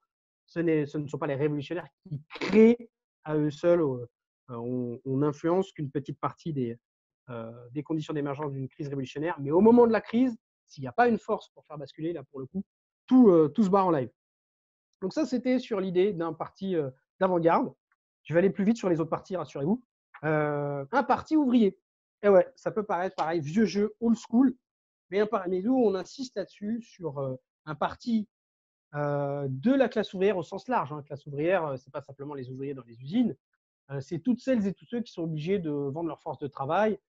ce ne sont pas les révolutionnaires qui créent à eux seuls, on influence qu'une petite partie des conditions d'émergence d'une crise révolutionnaire. Mais au moment de la crise, s'il n'y a pas une force pour faire basculer, là, pour le coup, tout se barre en live. Donc ça, c'était sur l'idée d'un parti d'avant-garde. Je vais aller plus vite sur les autres partis, rassurez-vous. Un parti ouvrier. Et ouais, ça peut paraître pareil, vieux jeu, old school, mais nous, on insiste là-dessus sur un parti de la classe ouvrière au sens large. Hein. Classe ouvrière, ce n'est pas simplement les ouvriers dans les usines, c'est toutes celles et tous ceux qui sont obligés de vendre leur force de travail,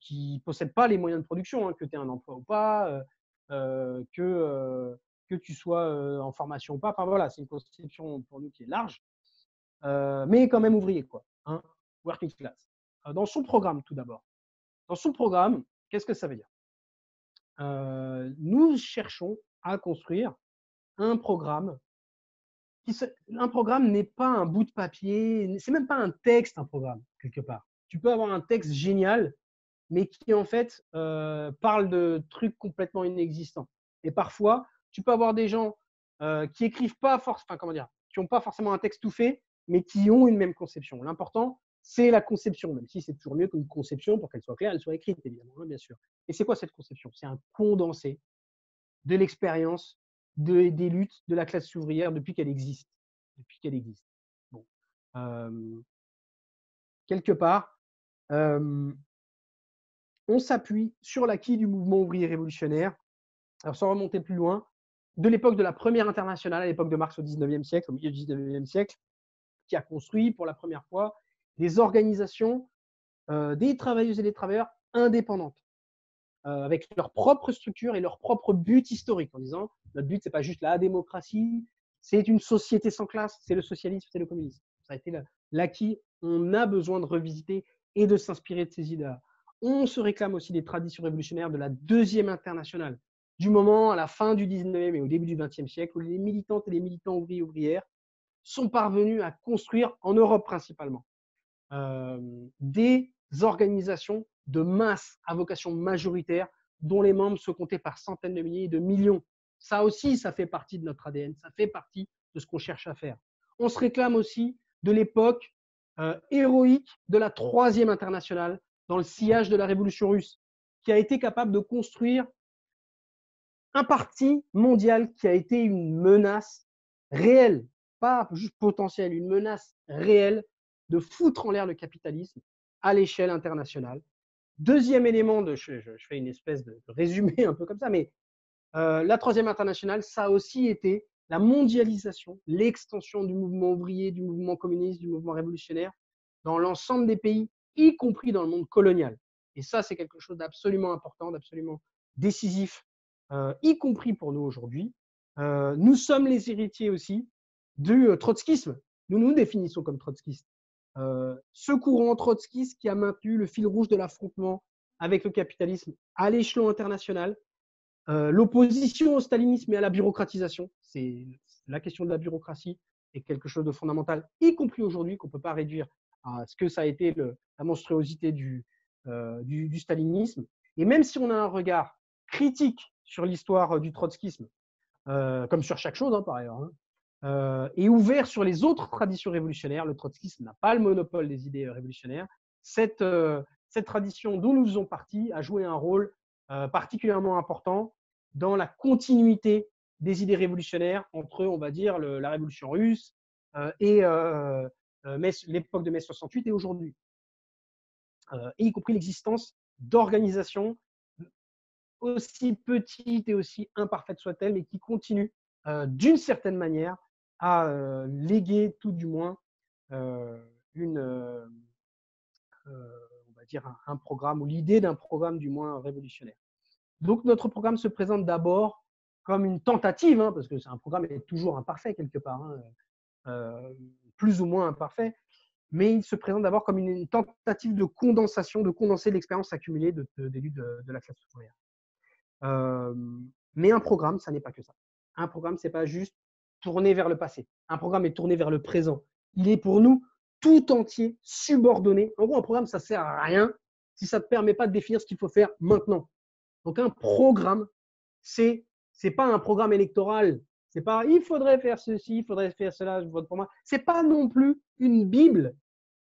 qui ne possèdent pas les moyens de production, hein, que tu aies un emploi ou pas, que tu sois en formation ou pas. Enfin voilà, c'est une conception pour nous qui est large, mais quand même ouvrier, quoi. Hein, working class. Dans son programme, tout d'abord. Dans son programme, qu'est-ce que ça veut dire? Nous cherchons à construire un programme. Un programme n'est pas un bout de papier, c'est même pas un texte, un programme, quelque part. Tu peux avoir un texte génial, mais qui en fait parle de trucs complètement inexistants. Et parfois, tu peux avoir des gens qui écrivent pas qui n'ont pas forcément un texte tout fait, mais qui ont une même conception. L'important, c'est la conception, même si c'est toujours mieux qu'une conception, pour qu'elle soit claire, elle soit écrite, évidemment, hein, bien sûr. Et c'est quoi cette conception? C'est un condensé de l'expérience des luttes de la classe ouvrière depuis qu'elle existe. Bon. Quelque part, on s'appuie sur l'acquis du mouvement ouvrier révolutionnaire. Alors, sans remonter plus loin, de l'époque de la première internationale, à l'époque de Marx au XIXe siècle, au milieu du XIXe siècle, qui a construit pour la première fois des organisations des travailleuses et des travailleurs indépendantes, avec leur propre structure et leur propre but historique, en disant notre but, ce n'est pas juste la démocratie, c'est une société sans classe, c'est le socialisme, c'est le communisme. Ça a été l'acquis. On a besoin de revisiter et de s'inspirer de ces idées-là. On se réclame aussi des traditions révolutionnaires de la deuxième internationale, du moment à la fin du 19e et au début du 20e siècle, où les militantes et les militants ouvriers et ouvrières sont parvenus à construire, en Europe principalement, des organisations de masse à vocation majoritaire dont les membres se comptaient par centaines de milliers et de millions. Ça aussi, ça fait partie de notre ADN, ça fait partie de ce qu'on cherche à faire. On se réclame aussi de l'époque héroïque de la troisième internationale dans le sillage de la révolution russe, qui a été capable de construire un parti mondial qui a été une menace réelle pas juste potentielle, une menace réelle de foutre en l'air le capitalisme à l'échelle internationale. Deuxième élément, je fais une espèce de résumé un peu comme ça, mais la troisième internationale, ça a aussi été la mondialisation, l'extension du mouvement ouvrier, du mouvement communiste, du mouvement révolutionnaire dans l'ensemble des pays, y compris dans le monde colonial. Et ça, c'est quelque chose d'absolument important, d'absolument décisif, y compris pour nous aujourd'hui. Nous sommes les héritiers aussi du trotskisme. Nous nous définissons comme trotskistes. Ce courant trotskiste qui a maintenu le fil rouge de l'affrontement avec le capitalisme à l'échelon international, l'opposition au stalinisme et à la bureaucratisation, c'est la question de la bureaucratie est quelque chose de fondamental, y compris aujourd'hui, qu'on ne peut pas réduire à ce que ça a été la monstruosité du stalinisme. Et même si on a un regard critique sur l'histoire du trotskisme, comme sur chaque chose, hein, par ailleurs, hein, et ouvert sur les autres traditions révolutionnaires, le trotskisme n'a pas le monopole des idées révolutionnaires. Cette tradition dont nous faisons partie a joué un rôle particulièrement important dans la continuité des idées révolutionnaires entre, on va dire, la révolution russe et l'époque de mai 68 et aujourd'hui, et y compris l'existence d'organisations aussi petites et aussi imparfaites soient-elles, mais qui continuent d'une certaine manière à léguer tout du moins on va dire un programme, ou l'idée d'un programme du moins révolutionnaire. Donc notre programme se présente d'abord comme une tentative, hein, parce que c'est un programme est toujours imparfait quelque part, hein, plus ou moins imparfait, mais il se présente d'abord comme une tentative de condensation, de condenser l'expérience accumulée des luttes de la classe ouvrière. Mais un programme, ça n'est pas que ça. Un programme, ce n'est pas juste tourné vers le passé. Un programme est tourné vers le présent. Il est pour nous tout entier, subordonné. En gros, un programme, ça ne sert à rien si ça ne te permet pas de définir ce qu'il faut faire maintenant. Donc, un programme, c'est pas un programme électoral. C'est pas il faudrait faire ceci, il faudrait faire cela, je vote pour moi. C'est pas non plus une Bible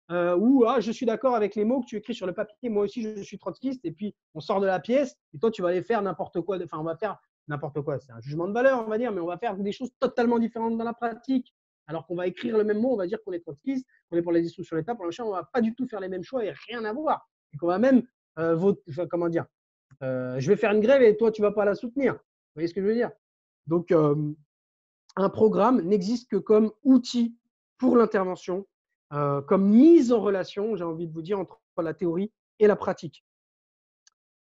où je suis d'accord avec les mots que tu écris sur le papier, moi aussi je suis trotskiste, et puis on sort de la pièce, et toi tu vas aller faire n'importe quoi. Enfin, on va faire n'importe quoi, c'est un jugement de valeur, on va dire, mais on va faire des choses totalement différentes dans la pratique. Alors qu'on va écrire le même mot, on va dire qu'on est trotskiste, qu'on est pour les destructions de l'État, pour le machin, on va pas du tout faire les mêmes choix et rien à voir. Et qu'on va même voter, comment dire, je vais faire une grève et toi tu vas pas la soutenir. Vous voyez ce que je veux dire? Donc, un programme n'existe que comme outil pour l'intervention, comme mise en relation, j'ai envie de vous dire, entre la théorie et la pratique.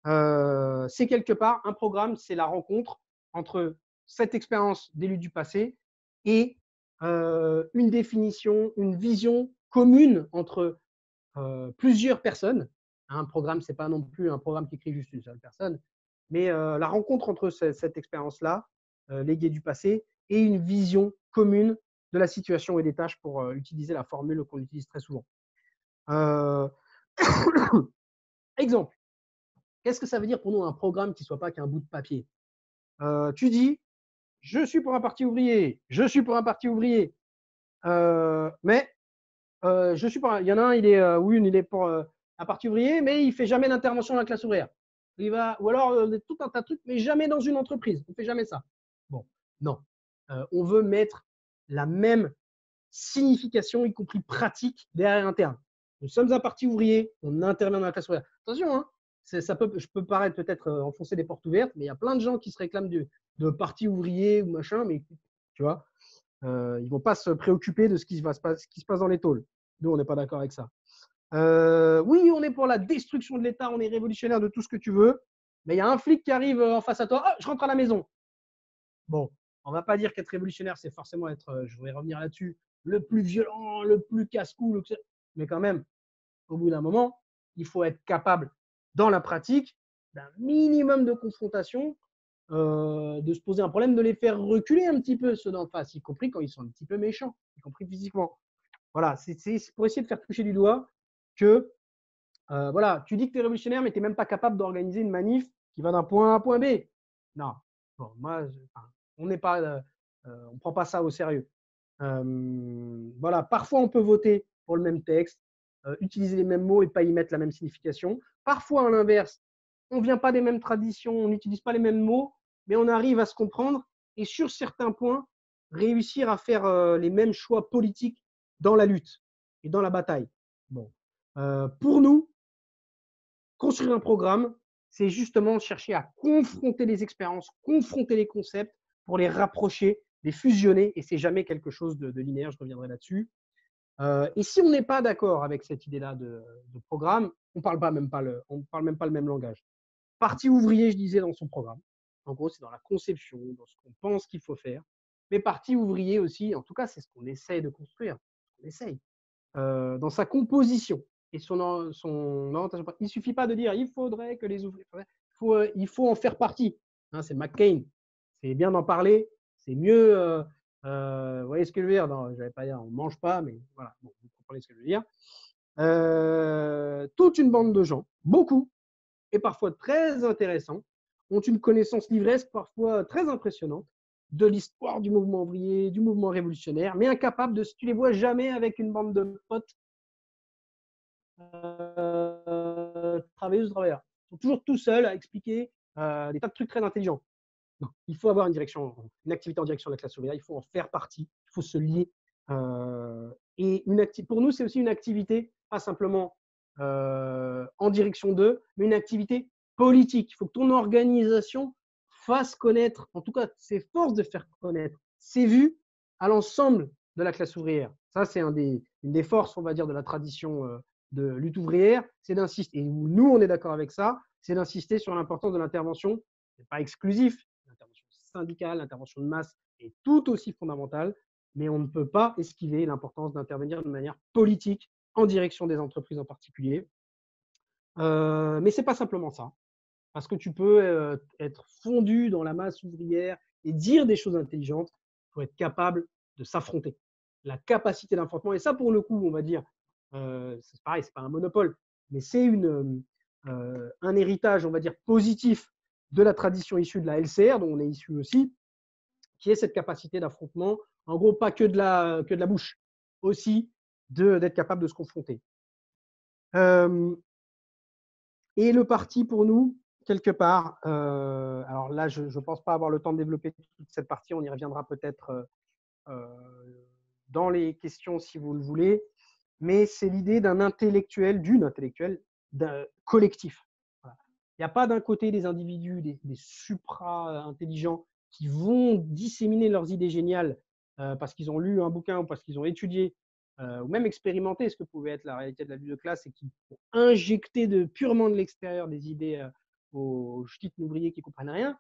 C'est quelque part, un programme, c'est la rencontre entre cette expérience des luttes du passé et une définition, une vision commune entre plusieurs personnes. Un programme, ce n'est pas non plus un programme qui écrit juste une seule personne, mais la rencontre entre cette expérience-là, léguée du passé, et une vision commune de la situation et des tâches, pour utiliser la formule qu'on utilise très souvent. Exemple, qu'est-ce que ça veut dire pour nous un programme qui ne soit pas qu'un bout de papier? Tu dis, je suis pour un parti ouvrier, je suis pour un parti ouvrier, mais je suis pas. Il y en a un, il est, ou une, il est pour un parti ouvrier, mais il ne fait jamais d'intervention dans la classe ouvrière. Ou alors tout un tas de trucs, mais jamais dans une entreprise. On ne fait jamais ça. Bon, non. On veut mettre la même signification, y compris pratique, derrière un terme. Nous sommes un parti ouvrier, on intervient dans la classe ouvrière. Attention, hein, je peux paraître peut-être enfoncer des portes ouvertes, mais il y a plein de gens qui se réclament de parti ouvrier ou machin, mais tu vois, ils ne vont pas se préoccuper de ce qui se passe dans les tôles. Nous, on n'est pas d'accord avec ça. Oui, on est pour la destruction de l'État, on est révolutionnaire de tout ce que tu veux, mais il y a un flic qui arrive en face à toi, je rentre à la maison. Bon, on ne va pas dire qu'être révolutionnaire, c'est forcément être, je voudrais revenir là-dessus, le plus violent, le plus casse-cou, mais quand même, au bout d'un moment, il faut être capable, dans la pratique, d'un minimum de confrontation, de se poser un problème, de les faire reculer un petit peu ceux d'en face, y compris quand ils sont un petit peu méchants, y compris physiquement. Voilà, c'est pour essayer de faire toucher du doigt que voilà, tu dis que tu es révolutionnaire, mais tu n'es même pas capable d'organiser une manif qui va d'un point A à un point B. Non, bon, moi, on n'est pas, on prend pas ça au sérieux. Voilà, parfois on peut voter pour le même texte, utiliser les mêmes mots et pas y mettre la même signification. Parfois, à l'inverse, on ne vient pas des mêmes traditions, on n'utilise pas les mêmes mots, mais on arrive à se comprendre. Et sur certains points, réussir à faire les mêmes choix politiques dans la lutte et dans la bataille. Bon. Pour nous, construire un programme, c'est justement chercher à confronter les expériences, confronter les concepts pour les rapprocher, les fusionner, et c'est jamais quelque chose de linéaire, je reviendrai là-dessus. Et si on n'est pas d'accord avec cette idée-là de programme, on ne parle même pas le même langage. Parti ouvrier, je disais, dans son programme. En gros, c'est dans la conception, dans ce qu'on pense qu'il faut faire. Mais parti ouvrier aussi, en tout cas, c'est ce qu'on essaye de construire. On essaye. Dans sa composition et son orientation. Il ne suffit pas de dire il faudrait que les ouvriers. Il faut en faire partie. Hein, c'est McCain. C'est bien d'en parler. C'est mieux. Vous voyez ce que je veux dire? Non, je ne vais pas dire on ne mange pas, mais voilà, bon, vous comprenez ce que je veux dire. Toute une bande de gens, beaucoup, et parfois très intéressants, ont une connaissance livresque parfois très impressionnante de l'histoire du mouvement ouvrier, du mouvement révolutionnaire, mais incapables de, tu les vois jamais avec une bande de potes travailleuses, travailleurs. Ils sont toujours tout seuls à expliquer des tas de trucs très intelligents. Non, il faut avoir une direction, une activité en direction de la classe ouvrière, il faut en faire partie, il faut se lier. Et pour nous, c'est aussi une activité, pas simplement en direction d'eux, mais une activité politique. Il faut que ton organisation fasse connaître, en tout cas, s'efforce de faire connaître ses vues à l'ensemble de la classe ouvrière. Ça, c'est une des forces, on va dire, de la tradition de lutte ouvrière, c'est d'insister, et nous, on est d'accord avec ça, c'est d'insister sur l'importance de l'intervention, c'est pas exclusif, l'intervention syndicale, l'intervention de masse est tout aussi fondamentale, mais on ne peut pas esquiver l'importance d'intervenir de manière politique en direction des entreprises en particulier. Mais ce n'est pas simplement ça, parce que tu peux être fondu dans la masse ouvrière et dire des choses intelligentes pour être capable de s'affronter. La capacité d'affrontement, et ça pour le coup, on va dire, c'est pareil, ce n'est pas un monopole, mais c'est un héritage, on va dire, positif de la tradition issue de la LCR, dont on est issu aussi, qui est cette capacité d'affrontement, en gros, pas que de la bouche, aussi d'être capable de se confronter. Et le parti, pour nous, quelque part, alors là, je ne pense pas avoir le temps de développer toute cette partie, on y reviendra peut-être dans les questions si vous le voulez, mais c'est l'idée d'une intellectuelle, d'un collectif. Voilà. Il n'y a pas d'un côté des individus, des supra-intelligents qui vont disséminer leurs idées géniales parce qu'ils ont lu un bouquin ou parce qu'ils ont étudié ou même expérimenté ce que pouvait être la réalité de la lutte de classe et qui vont injecter purement de l'extérieur des idées aux petites ouvriers qui ne comprennent rien.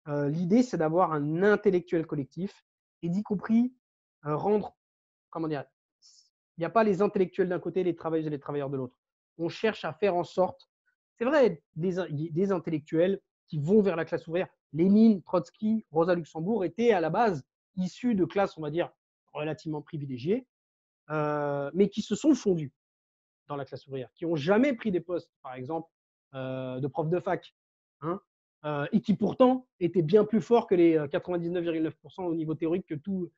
L'idée, c'est d'avoir un intellectuel collectif et d'y compris rendre, comment dire, il n'y a pas les intellectuels d'un côté, les travailleuses et les travailleurs de l'autre. On cherche à faire en sorte, c'est vrai, des intellectuels qui vont vers la classe ouvrière. Lénine, Trotsky, Rosa Luxembourg étaient à la base issus de classes, on va dire, relativement privilégiées, mais qui se sont fondus dans la classe ouvrière, qui n'ont jamais pris des postes, par exemple, de prof de fac, hein, et qui pourtant étaient bien plus forts que les 99,9% au niveau théorique que tout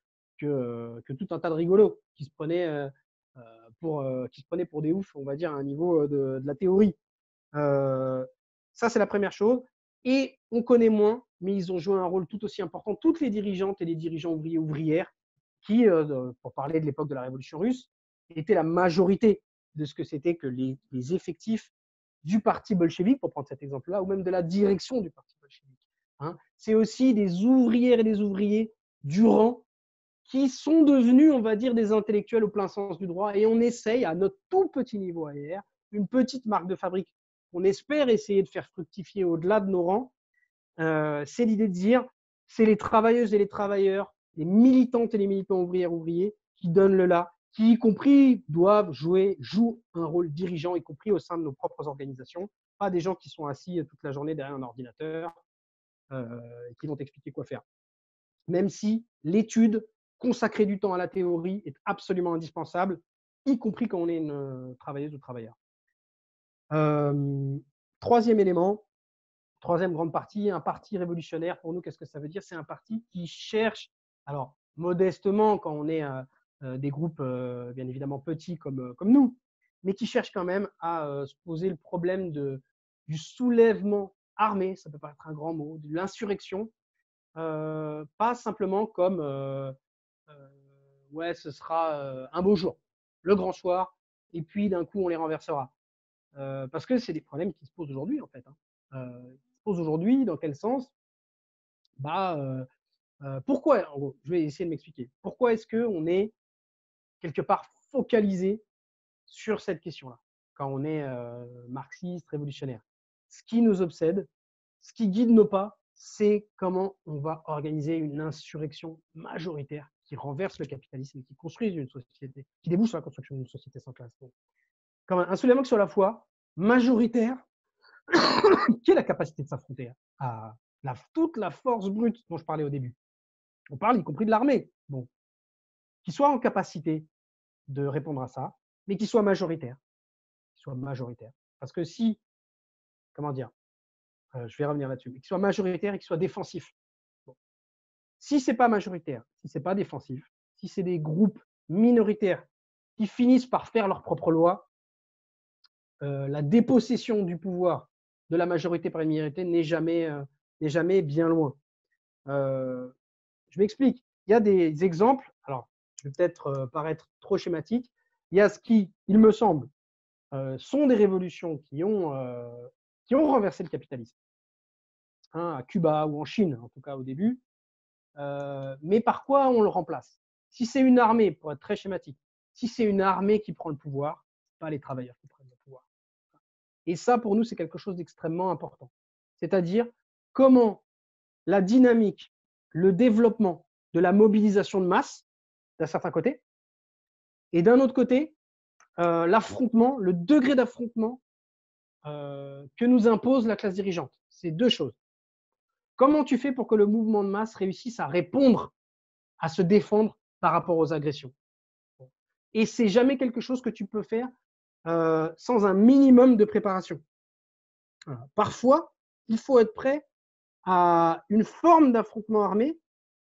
un tas de rigolos qui se prenaient pour des oufs, on va dire, à un niveau de la théorie. Ça, c'est la première chose. Et on connaît moins, mais ils ont joué un rôle tout aussi important, toutes les dirigeantes et les dirigeants ouvriers ouvrières, qui, pour parler de l'époque de la Révolution russe, étaient la majorité de ce que c'était que les effectifs du parti bolchevique, pour prendre cet exemple-là, ou même de la direction du parti bolchevique. Hein. C'est aussi des ouvrières et des ouvriers du rang qui sont devenus, on va dire, des intellectuels au plein sens du droit. Et on essaye, à notre tout petit niveau AER, une petite marque de fabrique qu'on espère essayer de faire fructifier au-delà de nos rangs. C'est l'idée de dire, c'est les travailleuses et les travailleurs, les militantes et les militants ouvriers qui donnent le là, qui, y compris, jouent un rôle dirigeant, y compris au sein de nos propres organisations. Pas des gens qui sont assis toute la journée derrière un ordinateur et qui vont t'expliquer quoi faire. Même si l'étude, consacrer du temps à la théorie est absolument indispensable, y compris quand on est une travailleuse ou travailleur. Troisième élément, troisième grande partie, un parti révolutionnaire. Pour nous, qu'est-ce que ça veut dire? C'est un parti qui cherche, alors modestement, quand on est des groupes bien évidemment petits comme nous, mais qui cherche quand même à se poser le problème du soulèvement armé, ça peut paraître un grand mot, de l'insurrection, pas simplement comme ouais, ce sera un beau jour, le grand soir, et puis d'un coup, on les renversera. Parce que c'est des problèmes qui se posent aujourd'hui, en fait. Hein. Qui se posent aujourd'hui, dans quel sens bah, pourquoi, en gros, je vais essayer de m'expliquer. Pourquoi est-ce qu'on est quelque part focalisé sur cette question-là, quand on est marxiste, révolutionnaire? Ce qui nous obsède, ce qui guide nos pas, c'est comment on va organiser une insurrection majoritaire qui renverse le capitalisme et qui construise une société, qui débouche sur la construction d'une société sans classe. Donc, comme un soulèvement sur la foi, majoritaire, qui a la capacité de s'affronter à toute la force brute dont je parlais au début. On parle y compris de l'armée. Bon, qui soit en capacité de répondre à ça, mais qui soit majoritaire. Qui soit majoritaire. Parce que si, comment dire, je vais revenir là-dessus, qu'il soit majoritaire et qu'il soit défensif. Bon. Si ce n'est pas majoritaire, si ce n'est pas défensif, si c'est des groupes minoritaires qui finissent par faire leur propre loi, la dépossession du pouvoir de la majorité par une minorité n'est jamais bien loin. Je m'explique. Il y a des exemples, alors je vais peut-être paraître trop schématique, il y a ce qui, il me semble, sont des révolutions qui ont renversé le capitalisme. Hein, à Cuba ou en Chine, en tout cas au début. Mais par quoi on le remplace? Si c'est une armée, pour être très schématique, si c'est une armée qui prend le pouvoir, ce n'est pas les travailleurs qui prennent le pouvoir. Et ça, pour nous, c'est quelque chose d'extrêmement important. C'est-à-dire comment la dynamique, le développement de la mobilisation de masse, d'un certain côté, et d'un autre côté, l'affrontement, le degré d'affrontement que nous impose la classe dirigeante. C'est deux choses. Comment tu fais pour que le mouvement de masse réussisse à répondre, à se défendre par rapport aux agressions? Et c'est jamais quelque chose que tu peux faire sans un minimum de préparation. Parfois, il faut être prêt à une forme d'affrontement armé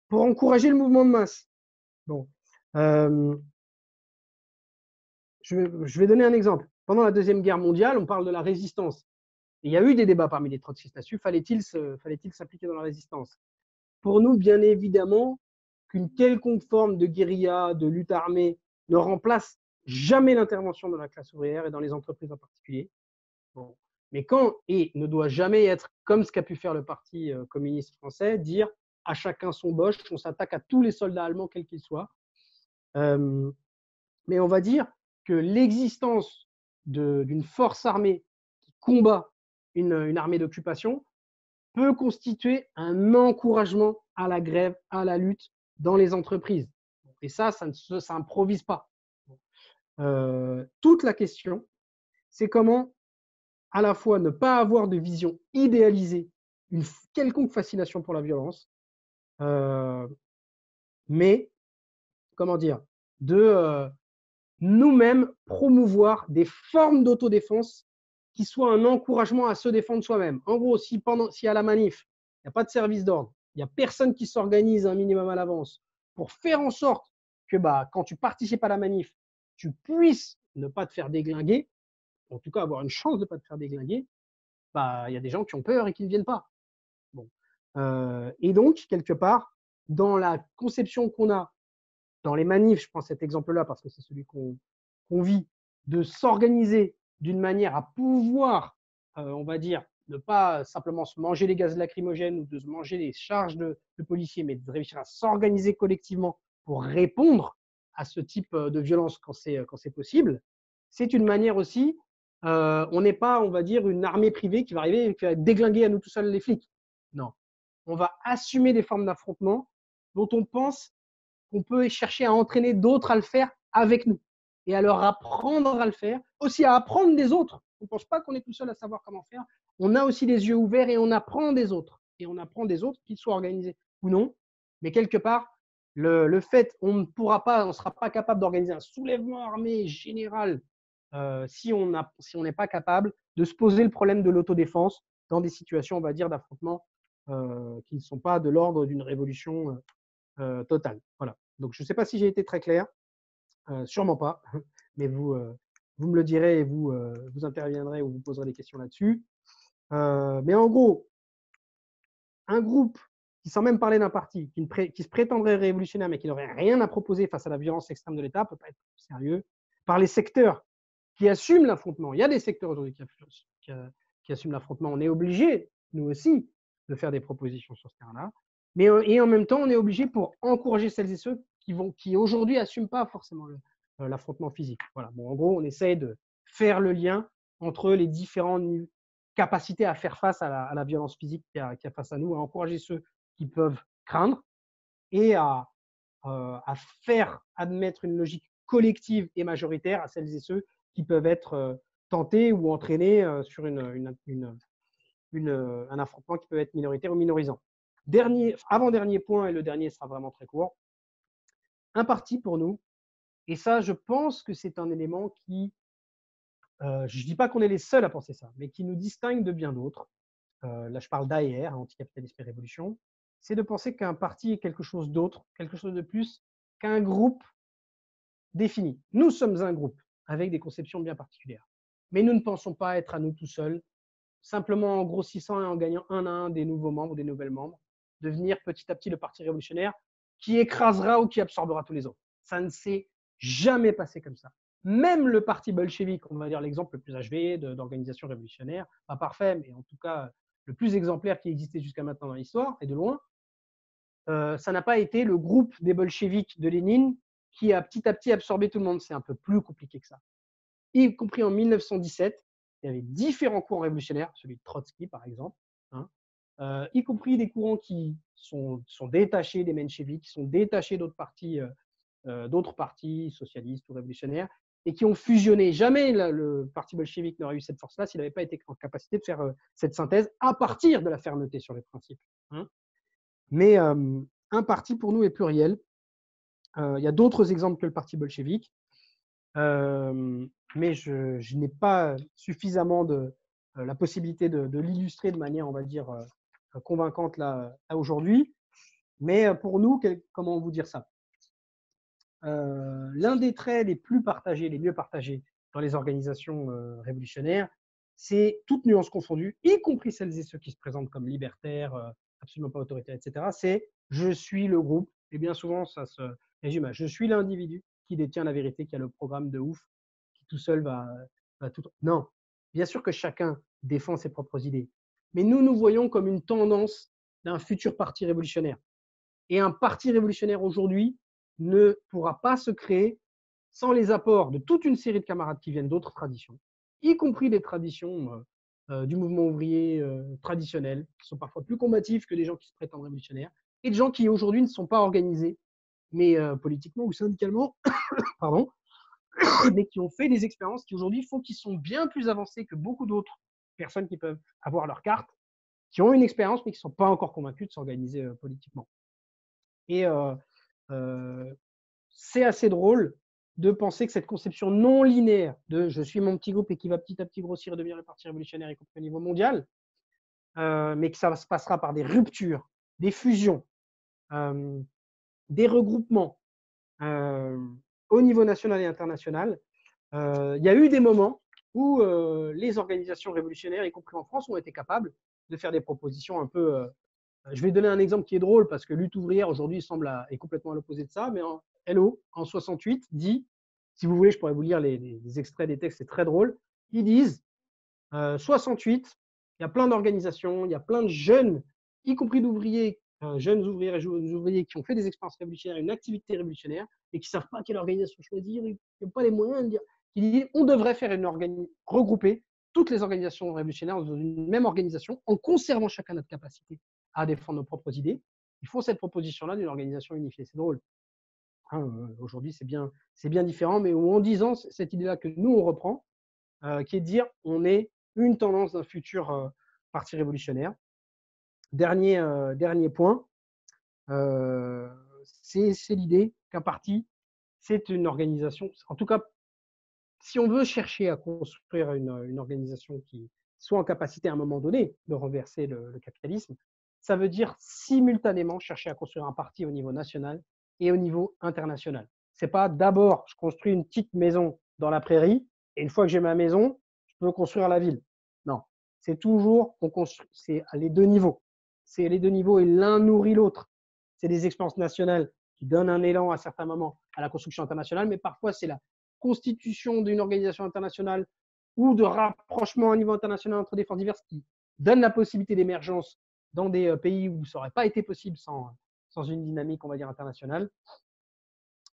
pour encourager le mouvement de masse. Bon. Je vais donner un exemple. Pendant la Deuxième Guerre mondiale, on parle de la résistance. Et il y a eu des débats parmi les trotskistes là-dessus. Fallait-il s'appliquer dans la résistance? Pour nous, bien évidemment, qu'une quelconque forme de guérilla, de lutte armée ne remplace jamais l'intervention de la classe ouvrière et dans les entreprises en particulier. Bon. Mais et ne doit jamais être comme ce qu'a pu faire le Parti communiste français, dire à chacun son boche, on s'attaque à tous les soldats allemands, quels qu'ils soient. Mais on va dire que l'existence d'une force armée qui combat une armée d'occupation peut constituer un encouragement à la grève, à la lutte dans les entreprises. Et ça ne s'improvise pas. Toute la question, c'est comment à la fois ne pas avoir de vision idéalisée, une quelconque fascination pour la violence, mais, comment dire, de nous-mêmes promouvoir des formes d'autodéfense qui soient un encouragement à se défendre soi-même. En gros, si à la manif, il n'y a pas de service d'ordre, il n'y a personne qui s'organise un minimum à l'avance pour faire en sorte que quand tu participes à la manif, tu puisses ne pas te faire déglinguer, en tout cas avoir une chance de ne pas te faire déglinguer, il y a des gens qui ont peur et qui ne viennent pas. Bon. Et donc, quelque part, dans la conception qu'on a dans les manifs, je prends cet exemple-là parce que c'est celui qu'on vit, de s'organiser d'une manière à pouvoir, on va dire, ne pas simplement se manger les gaz lacrymogènes ou de se manger les charges de policiers, mais de réussir à s'organiser collectivement pour répondre à ce type de violence quand c'est possible, c'est une manière aussi, on n'est pas, on va dire, une armée privée qui va arriver et qui va déglinguer à nous tout seuls les flics. Non. On va assumer des formes d'affrontement dont on pense qu'on peut chercher à entraîner d'autres à le faire avec nous et à leur apprendre à le faire, aussi à apprendre des autres. On ne pense pas qu'on est tout seul à savoir comment faire. On a aussi les yeux ouverts et on apprend des autres. Et on apprend des autres, qu'ils soient organisés ou non. Mais quelque part, le fait, on ne sera pas capable d'organiser un soulèvement armé général si on n'est pas capable de se poser le problème de l'autodéfense dans des situations, on va dire, d'affrontement qui ne sont pas de l'ordre d'une révolution totale. Voilà. Donc, je ne sais pas si j'ai été très clair, sûrement pas, mais vous me le direz et vous interviendrez ou vous poserez des questions là-dessus. Mais en gros, un groupe qui, sans même parler d'un parti, qui se prétendrait révolutionnaire, mais qui n'aurait rien à proposer face à la violence extrême de l'État, ne peut pas être sérieux. Par les secteurs qui assument l'affrontement. Il y a des secteurs aujourd'hui qui assument l'affrontement. On est obligé, nous aussi, de faire des propositions sur ce terrain-là. Et en même temps, on est obligé pour encourager celles et ceux qui aujourd'hui n'assument pas forcément l'affrontement physique. Voilà. Bon, en gros, on essaye de faire le lien entre les différentes capacités à faire face à la violence physique qu'il y a face à nous, à encourager ceux qui peuvent craindre et à faire admettre une logique collective et majoritaire à celles et ceux qui peuvent être tentés ou entraînés sur un affrontement qui peut être minoritaire ou minorisant. Avant-dernier point, et le dernier sera vraiment très court, un parti pour nous, et ça, je pense que c'est un élément qui, je ne dis pas qu'on est les seuls à penser ça, mais qui nous distingue de bien d'autres. Là, je parle d'AER, Anticapitalisme et Révolution, c'est de penser qu'un parti est quelque chose d'autre, quelque chose de plus qu'un groupe défini. Nous sommes un groupe avec des conceptions bien particulières, mais nous ne pensons pas être à nous tout seuls, simplement en grossissant et en gagnant un à un des nouveaux membres, des nouvelles membres, devenir petit à petit le parti révolutionnaire qui écrasera ou qui absorbera tous les autres. Ça ne s'est jamais passé comme ça. Même le parti bolchevique, on va dire l'exemple le plus achevé d'organisation révolutionnaire, pas parfait, mais en tout cas le plus exemplaire qui existait jusqu'à maintenant dans l'histoire, et de loin, ça n'a pas été le groupe des bolcheviks de Lénine qui a petit à petit absorbé tout le monde. C'est un peu plus compliqué que ça. Y compris en 1917, il y avait différents courants révolutionnaires, celui de Trotsky par exemple, y compris des courants qui sont détachés des mencheviks, qui sont détachés d'autres partis socialistes ou révolutionnaires, et qui ont fusionné. Jamais le parti bolchevique n'aurait eu cette force-là s'il n'avait pas été en capacité de faire cette synthèse à partir de la fermeté sur les principes. Mais un parti pour nous est pluriel. Il y a d'autres exemples que le parti bolchevique, mais je n'ai pas suffisamment la possibilité de l'illustrer de manière, on va dire, convaincante là aujourd'hui. Mais pour nous, comment vous dire ça? L'un des traits les plus partagés, les mieux partagés dans les organisations révolutionnaires, c'est toutes nuances confondues, y compris celles et ceux qui se présentent comme libertaires, absolument pas autoritaires, etc. C'est « je suis le groupe ». Et bien souvent, ça se résume à « je suis l'individu qui détient la vérité, qui a le programme de ouf, qui tout seul va tout… » Non, bien sûr que chacun défend ses propres idées. Mais nous voyons comme une tendance d'un futur parti révolutionnaire. Et un parti révolutionnaire aujourd'hui ne pourra pas se créer sans les apports de toute une série de camarades qui viennent d'autres traditions, y compris des traditions du mouvement ouvrier traditionnel, qui sont parfois plus combatifs que des gens qui se prétendent révolutionnaires, et de gens qui aujourd'hui ne sont pas organisés, mais politiquement ou syndicalement, pardon, mais qui ont fait des expériences qui aujourd'hui font qu'ils sont bien plus avancés que beaucoup d'autres personnes qui peuvent avoir leur carte, qui ont une expérience mais qui ne sont pas encore convaincus de s'organiser politiquement. Et c'est assez drôle de penser que cette conception non linéaire de « je suis mon petit groupe et qui va petit à petit grossir et devenir le parti révolutionnaire, y compris au niveau mondial », mais que ça se passera par des ruptures, des fusions, des regroupements au niveau national et international. Il y a eu des moments où les organisations révolutionnaires, y compris en France, ont été capables de faire des propositions un peu… je vais donner un exemple qui est drôle parce que Lutte ouvrière aujourd'hui est complètement à l'opposé de ça, mais LO, en 68, dit, si vous voulez, je pourrais vous lire les extraits des textes, c'est très drôle, ils disent 68, il y a plein d'organisations, il y a plein de jeunes, y compris d'ouvriers, jeunes ouvrières et jeunes ouvriers qui ont fait des expériences révolutionnaires, une activité révolutionnaire, et qui ne savent pas quelle organisation choisir, ils n'ont pas les moyens de dire. Ils disent on devrait faire regrouper toutes les organisations révolutionnaires dans une même organisation en conservant chacun notre capacité à défendre nos propres idées. Ils font cette proposition-là d'une organisation unifiée. C'est drôle. Aujourd'hui, c'est bien différent, mais en disant cette idée-là que nous, on reprend, qui est de dire on est une tendance d'un futur parti révolutionnaire. Dernier point, c'est l'idée qu'un parti, c'est une organisation, en tout cas, si on veut chercher à construire une organisation qui soit en capacité à un moment donné de renverser le capitalisme, ça veut dire simultanément chercher à construire un parti au niveau national et au niveau international. Ce n'est pas d'abord, je construis une petite maison dans la prairie et une fois que j'ai ma maison, je peux construire la ville. Non, c'est toujours, c'est à les deux niveaux. c'est les deux niveaux et l'un nourrit l'autre. C'est des expériences nationales qui donnent un élan à certains moments à la construction internationale, mais parfois c'est la constitution d'une organisation internationale ou de rapprochement au niveau international entre des forces diverses qui donne la possibilité d'émergence dans des pays où ça n'aurait pas été possible sans une dynamique, on va dire, internationale.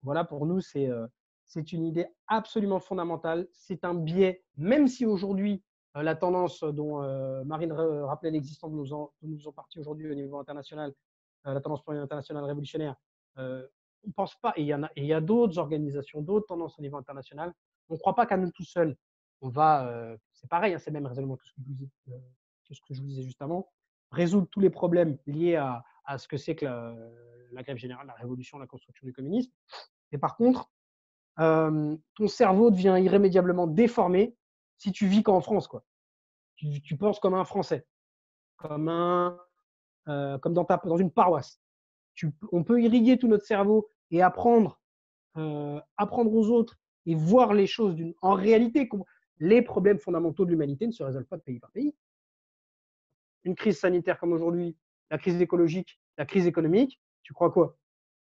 Voilà, pour nous, c'est une idée absolument fondamentale. C'est un biais, même si aujourd'hui, la tendance dont Marine rappelait l'existence de nous en partie aujourd'hui au niveau international, la tendance pour internationale révolutionnaire, on ne pense pas, et il y a d'autres organisations, d'autres tendances au niveau international, on ne croit pas qu'à nous tout seuls, on va, c'est pareil, hein, c'est le même raisonnement que ce que je vous disais juste avant, résoudre tous les problèmes liés à ce que c'est que la grève générale, la révolution, la construction du communisme. Et par contre, ton cerveau devient irrémédiablement déformé si tu vis qu'en France, quoi. Tu penses comme un Français, comme dans une paroisse. On peut irriguer tout notre cerveau et apprendre aux autres et voir les choses en réalité. Les problèmes fondamentaux de l'humanité ne se résolvent pas de pays par pays. Une crise sanitaire comme aujourd'hui, la crise écologique, la crise économique, tu crois quoi?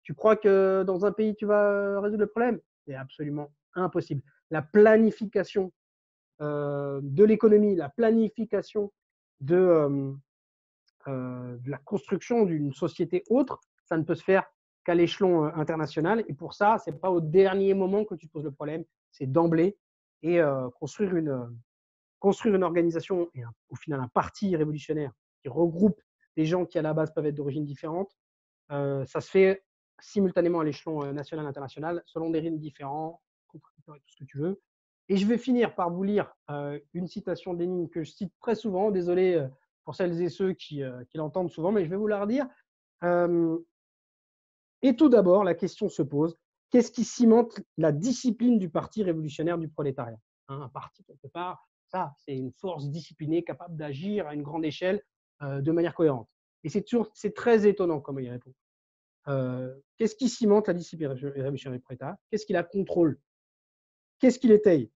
Tu crois que dans un pays, tu vas résoudre le problème? C'est absolument impossible. La planification de l'économie, la planification de la construction d'une société autre, ça ne peut se faire qu'à l'échelon international. Et pour ça, ce n'est pas au dernier moment que tu poses le problème, c'est d'emblée. Et construire une organisation et au final un parti révolutionnaire qui regroupe des gens qui à la base peuvent être d'origine différente, ça se fait simultanément à l'échelon national et international, selon des rythmes différents, contradictoires et tout ce que tu veux. Et je vais finir par vous lire une citation de Lénine que je cite très souvent. Désolé pour celles et ceux qui l'entendent souvent, mais je vais vous la redire. Et tout d'abord, la question se pose, qu'est-ce qui cimente la discipline du Parti révolutionnaire du prolétariat? Un parti, quelque part, ça, c'est une force disciplinée capable d'agir à une grande échelle de manière cohérente. Et c'est très étonnant comment il répond. Qu'est-ce qui cimente la discipline révolutionnaire du prolétariat? Qu'est-ce qui la contrôle? Qu'est-ce qui l'étaye?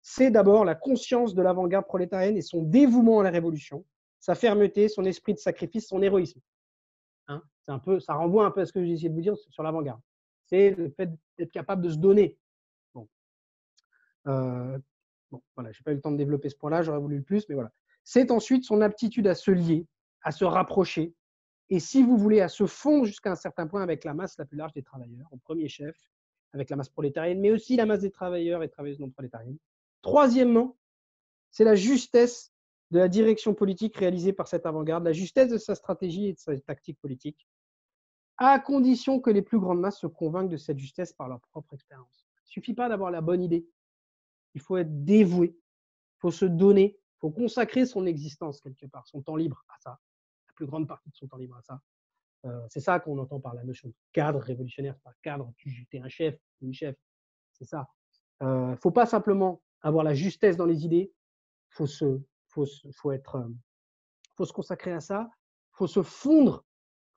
C'est d'abord la conscience de l'avant-garde prolétarienne et son dévouement à la révolution, sa fermeté, son esprit de sacrifice, son héroïsme. Hein, ça renvoie un peu à ce que j'ai essayé de vous dire sur l'avant-garde. C'est le fait d'être capable de se donner. Bon, voilà, je n'ai pas eu le temps de développer ce point-là, j'aurais voulu le plus, mais voilà. C'est ensuite son aptitude à se lier, à se rapprocher, et si vous voulez, à se fondre jusqu'à un certain point avec la masse la plus large des travailleurs, au premier chef, avec la masse prolétarienne, mais aussi la masse des travailleurs et travailleuses non prolétariennes. Troisièmement, c'est la justesse de la direction politique réalisée par cette avant-garde, la justesse de sa stratégie et de sa tactique politique, à condition que les plus grandes masses se convainquent de cette justesse par leur propre expérience. Il ne suffit pas d'avoir la bonne idée. Il faut être dévoué, il faut se donner, il faut consacrer son existence quelque part, son temps libre à ça, la plus grande partie de son temps libre à ça. C'est ça qu'on entend par la notion de cadre révolutionnaire. C'est pas cadre, tu es un chef ou une chef. C'est ça. Il ne faut pas simplement avoir la justesse dans les idées. Faut se consacrer à ça. Il faut se fondre.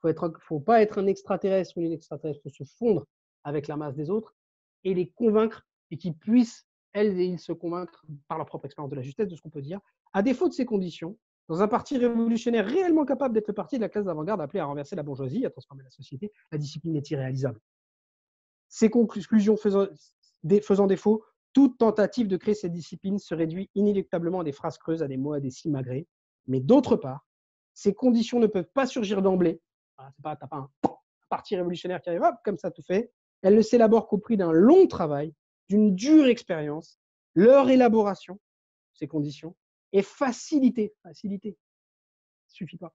Il ne faut pas être un extraterrestre ou une extraterrestre. Il faut se fondre avec la masse des autres et les convaincre et qu'ils puissent, elles et ils, se convaincre par leur propre expérience de la justesse de ce qu'on peut dire. À défaut de ces conditions, dans un parti révolutionnaire réellement capable d'être le parti de la classe d'avant-garde appelé à renverser la bourgeoisie, à transformer la société, la discipline est irréalisable. Ces conclusions faisant défaut, toute tentative de créer cette discipline se réduit inéluctablement à des phrases creuses, à des mots, à des simagrées. Mais d'autre part, ces conditions ne peuvent pas surgir d'emblée. Tu n'as pas un parti révolutionnaire qui arrive, hop, comme ça tout fait. Elles ne s'élaborent qu'au prix d'un long travail, d'une dure expérience. Leur élaboration, ces conditions, est facilitée, il ne suffit pas,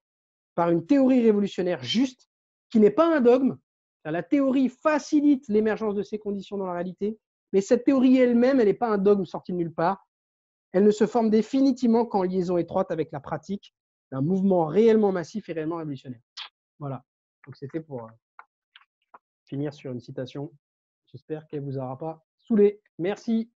par une théorie révolutionnaire juste, qui n'est pas un dogme. La théorie facilite l'émergence de ces conditions dans la réalité, mais cette théorie elle-même, elle n'est pas un dogme sorti de nulle part. Elle ne se forme définitivement qu'en liaison étroite avec la pratique d'un mouvement réellement massif et réellement révolutionnaire. Voilà. Donc c'était pour finir sur une citation. J'espère qu'elle ne vous aura pas saoulé. Merci.